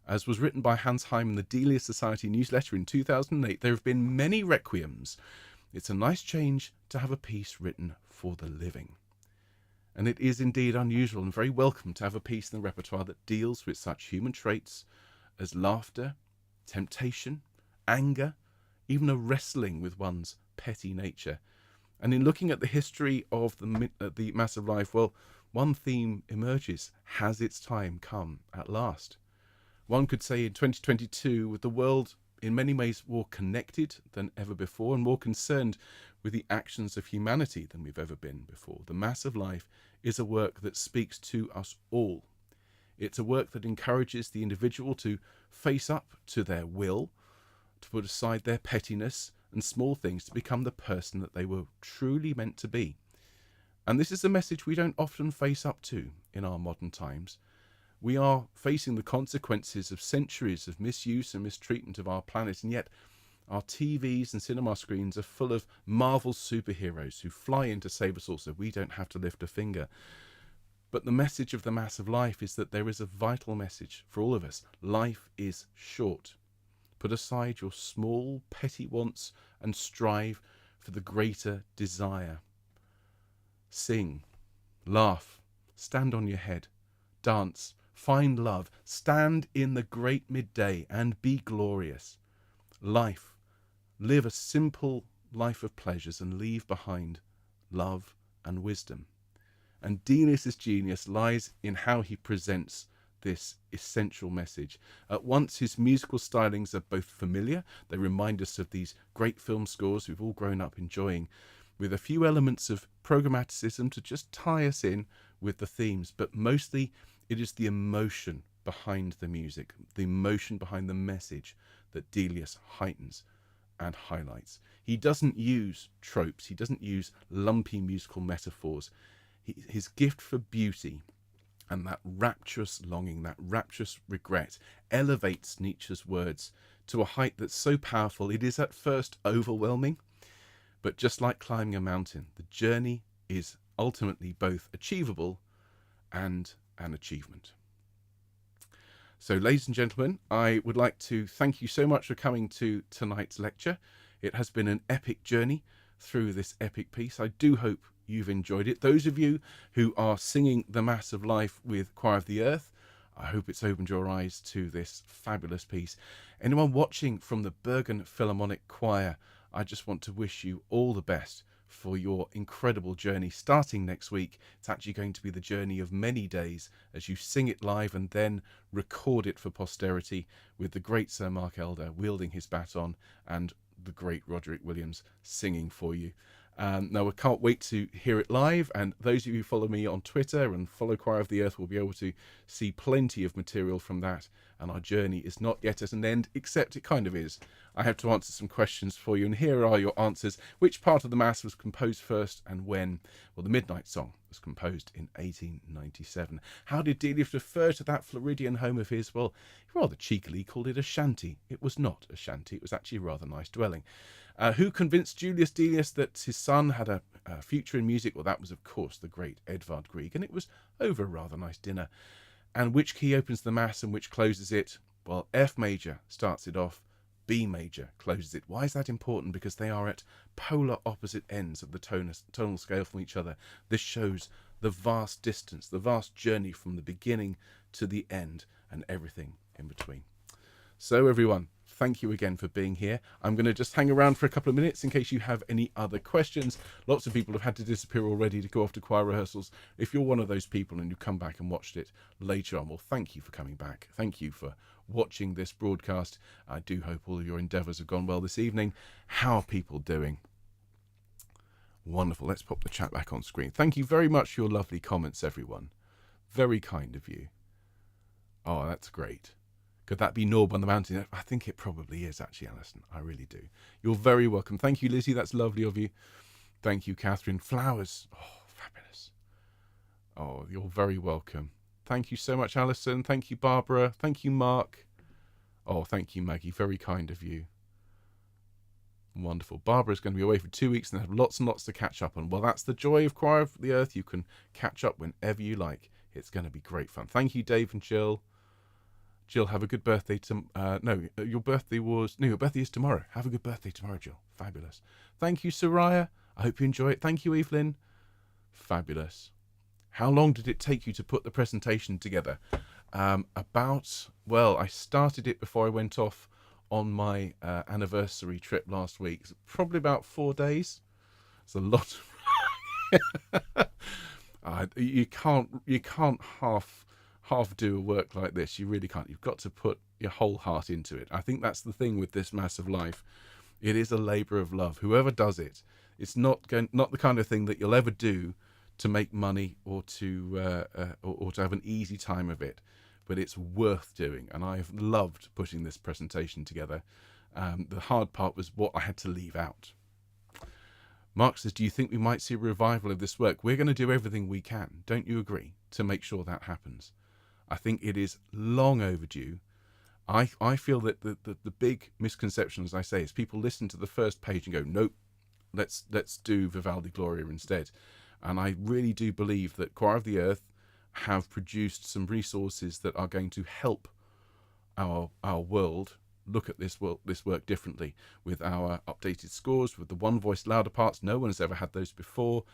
As was written by Hans Heim in the Delius Society newsletter in 2008, there have been many requiems. It's a nice change to have a piece written for the living. And it is indeed unusual and very welcome to have a piece in the repertoire that deals with such human traits as laughter, temptation, anger, even a wrestling with one's petty nature. And in looking at the history of the Mass of Life, well, one theme emerges. Has its time come at last? One could say in 2022, with the world in many ways more connected than ever before and more concerned with the actions of humanity than we've ever been before, The Mass of Life is a work that speaks to us all. It's a work that encourages the individual to face up to their will, to put aside their pettiness and small things, to become the person that they were truly meant to be. And this is a message we don't often face up to in our modern times. We are facing the consequences of centuries of misuse and mistreatment of our planet, and yet our TVs and cinema screens are full of Marvel superheroes who fly in to save us all so we don't have to lift a finger. But the message of The Mass of Life is that there is a vital message for all of us. Life is short. Put aside your small, petty wants and strive for the greater desire. Sing, laugh, stand on your head, dance, find love, stand in the great midday and be glorious. Live a simple life of pleasures and leave behind love and wisdom. And Delius's genius lies in how he presents this essential message. At once, his musical stylings are both familiar, they remind us of these great film scores we've all grown up enjoying, with a few elements of programmaticism to just tie us in with the themes, but mostly it is the emotion behind the music, the emotion behind the message that Delius heightens and highlights. He doesn't use tropes, he doesn't use lumpy musical metaphors. His gift for beauty and that rapturous longing, that rapturous regret, elevates Nietzsche's words to a height that's so powerful it is at first overwhelming. But just like climbing a mountain, the journey is ultimately both achievable and an achievement. So, ladies and gentlemen, I would like to thank you so much for coming to tonight's lecture. It has been an epic journey through this epic piece. I do hope you've enjoyed it. Those of you who are singing the Mass of Life with Choir of the Earth, I hope it's opened your eyes to this fabulous piece. Anyone watching from the Bergen Philharmonic Choir, I just want to wish you all the best for your incredible journey starting next week. It's actually going to be the journey of many days as you sing it live and then record it for posterity with the great Sir Mark Elder wielding his baton and the great Roderick Williams singing for you. Now, I can't wait to hear it live, and those of you who follow me on Twitter and follow Choir of the Earth will be able to see plenty of material from that, and our journey is not yet at an end, except it kind of is. I have to answer some questions for you, and here are your answers. Which part of the Mass was composed first and when? Well, the Midnight Song was composed in 1897. How did Delius refer to that Floridian home of his? Well, he rather cheekily called it a shanty. It was not a shanty, it was actually a rather nice dwelling. Who convinced Julius Delius that his son had a future in music? Well, that was, of course, the great Edvard Grieg, and it was over a rather nice dinner. And which key opens the Mass and which closes it? Well, F major starts it off, B major closes it. Why is that important? Because they are at polar opposite ends of the tonal scale from each other. This shows the vast distance, the vast journey from the beginning to the end and everything in between. So everyone, thank you again for being here. I'm going to just hang around for a couple of minutes in case you have any other questions. Lots of people have had to disappear already to go off to choir rehearsals. If you're one of those people and you come back and watched it later on, well, thank you for coming back. Thank you for watching this broadcast. I do hope all of your endeavours have gone well this evening. How are people doing? Wonderful. Let's pop the chat back on screen. Thank you very much for your lovely comments, everyone. Very kind of you. Oh, that's great. Could that be Norb on the Mountain? I think it probably is, actually, Alison. I really do. You're very welcome. Thank you, Lizzie. That's lovely of you. Thank you, Catherine. Flowers. Oh, fabulous. Oh, you're very welcome. Thank you so much, Alison. Thank you, Barbara. Thank you, Mark. Oh, thank you, Maggie. Very kind of you. Wonderful. Barbara's going to be away for 2 weeks and have lots and lots to catch up on. Well, that's the joy of Choir of the Earth. You can catch up whenever you like. It's going to be great fun. Thank you, Dave and Jill. Jill, have a good birthday. Your birthday is tomorrow. Have a good birthday tomorrow, Jill. Fabulous. Thank you, Soraya. I hope you enjoy it. Thank you, Evelyn. Fabulous. How long did it take you to put the presentation together? I started it before I went off on my anniversary trip last week. It's probably about 4 days. It's a lot. You can't half do a work like this. You really can't. You've got to put your whole heart into it. I think that's the thing with this Mass of Life. It is a labour of love. Whoever does it, it's not the kind of thing that you'll ever do to make money or to have an easy time of it. But it's worth doing, and I've loved putting this presentation together. The hard part was what I had to leave out. Mark says, do you think we might see a revival of this work? We're going to do everything we can, don't you agree, to make sure that happens? I think it is long overdue. I feel that the big misconception, as I say, is people listen to the first page and go, nope, let's do Vivaldi Gloria instead. And I really do believe that Choir of the Earth have produced some resources that are going to help our world look at this work differently, with our updated scores, with the one voice louder parts. No one has ever had those before.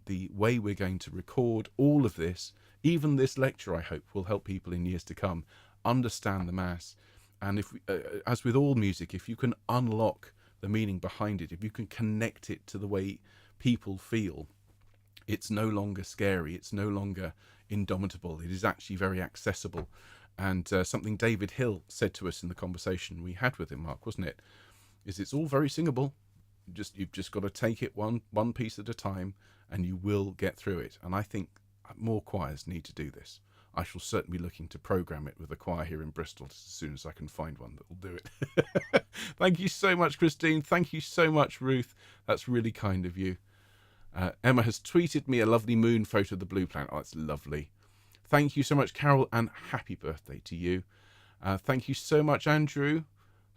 The way we're going to record all of this, even this lecture, I hope, will help people in years to come understand the Mass. And if as with all music, if you can unlock the meaning behind it, if you can connect it to the way people feel, it's no longer scary, it's no longer indomitable, it is actually very accessible. And something David Hill said to us in the conversation we had with him, Mark, wasn't it, is it's all very singable. You've just got to take it one piece at a time, and you will get through it. And I think more choirs need to do this. I shall certainly be looking to program it with a choir here in Bristol as soon as I can find one that will do it. Thank you so much, Christine. Thank you so much, Ruth. That's really kind of you. Emma has tweeted me a lovely moon photo of the blue planet. Oh, that's lovely. Thank you so much, Carol, and happy birthday to you. Thank you so much, Andrew.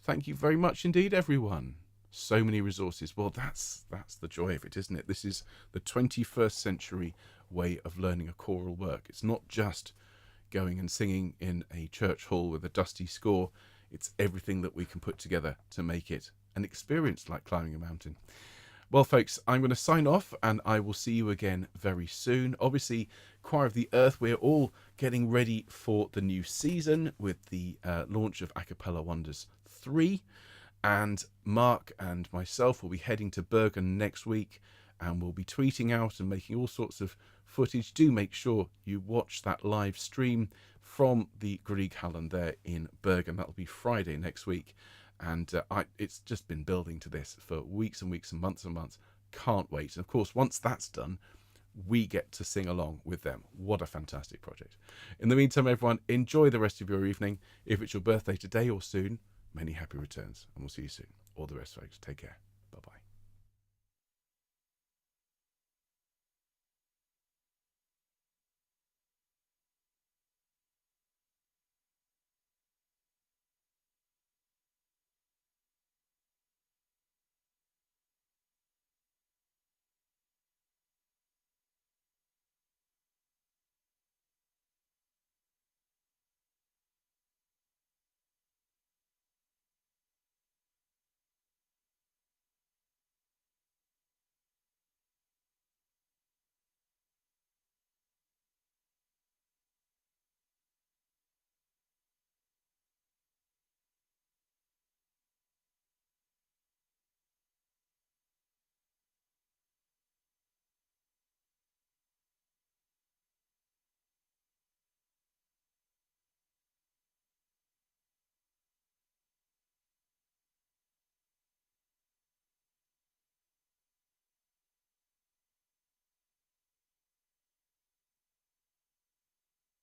Thank you very much indeed, everyone. So many resources. Well, that's the joy of it, isn't it? This is the 21st century way of learning a choral work. It's not just going and singing in a church hall with a dusty score. It's everything that we can put together to make it an experience like climbing a mountain. Well, folks, I'm going to sign off and I will see you again very soon. Obviously, Choir of the Earth, we're all getting ready for the new season with the launch of Acapella Wonders 3. And Mark and myself will be heading to Bergen next week, and we'll be tweeting out and making all sorts of footage. Do make sure you watch that live stream from the Grieghallen there in Bergen. That'll be Friday next week. And it's just been building to this for weeks and weeks and months. Can't wait. And of course, once that's done, we get to sing along with them. What a fantastic project. In the meantime, everyone, enjoy the rest of your evening. If it's your birthday today or soon, many happy returns, and we'll see you soon. All the best, folks. Take care.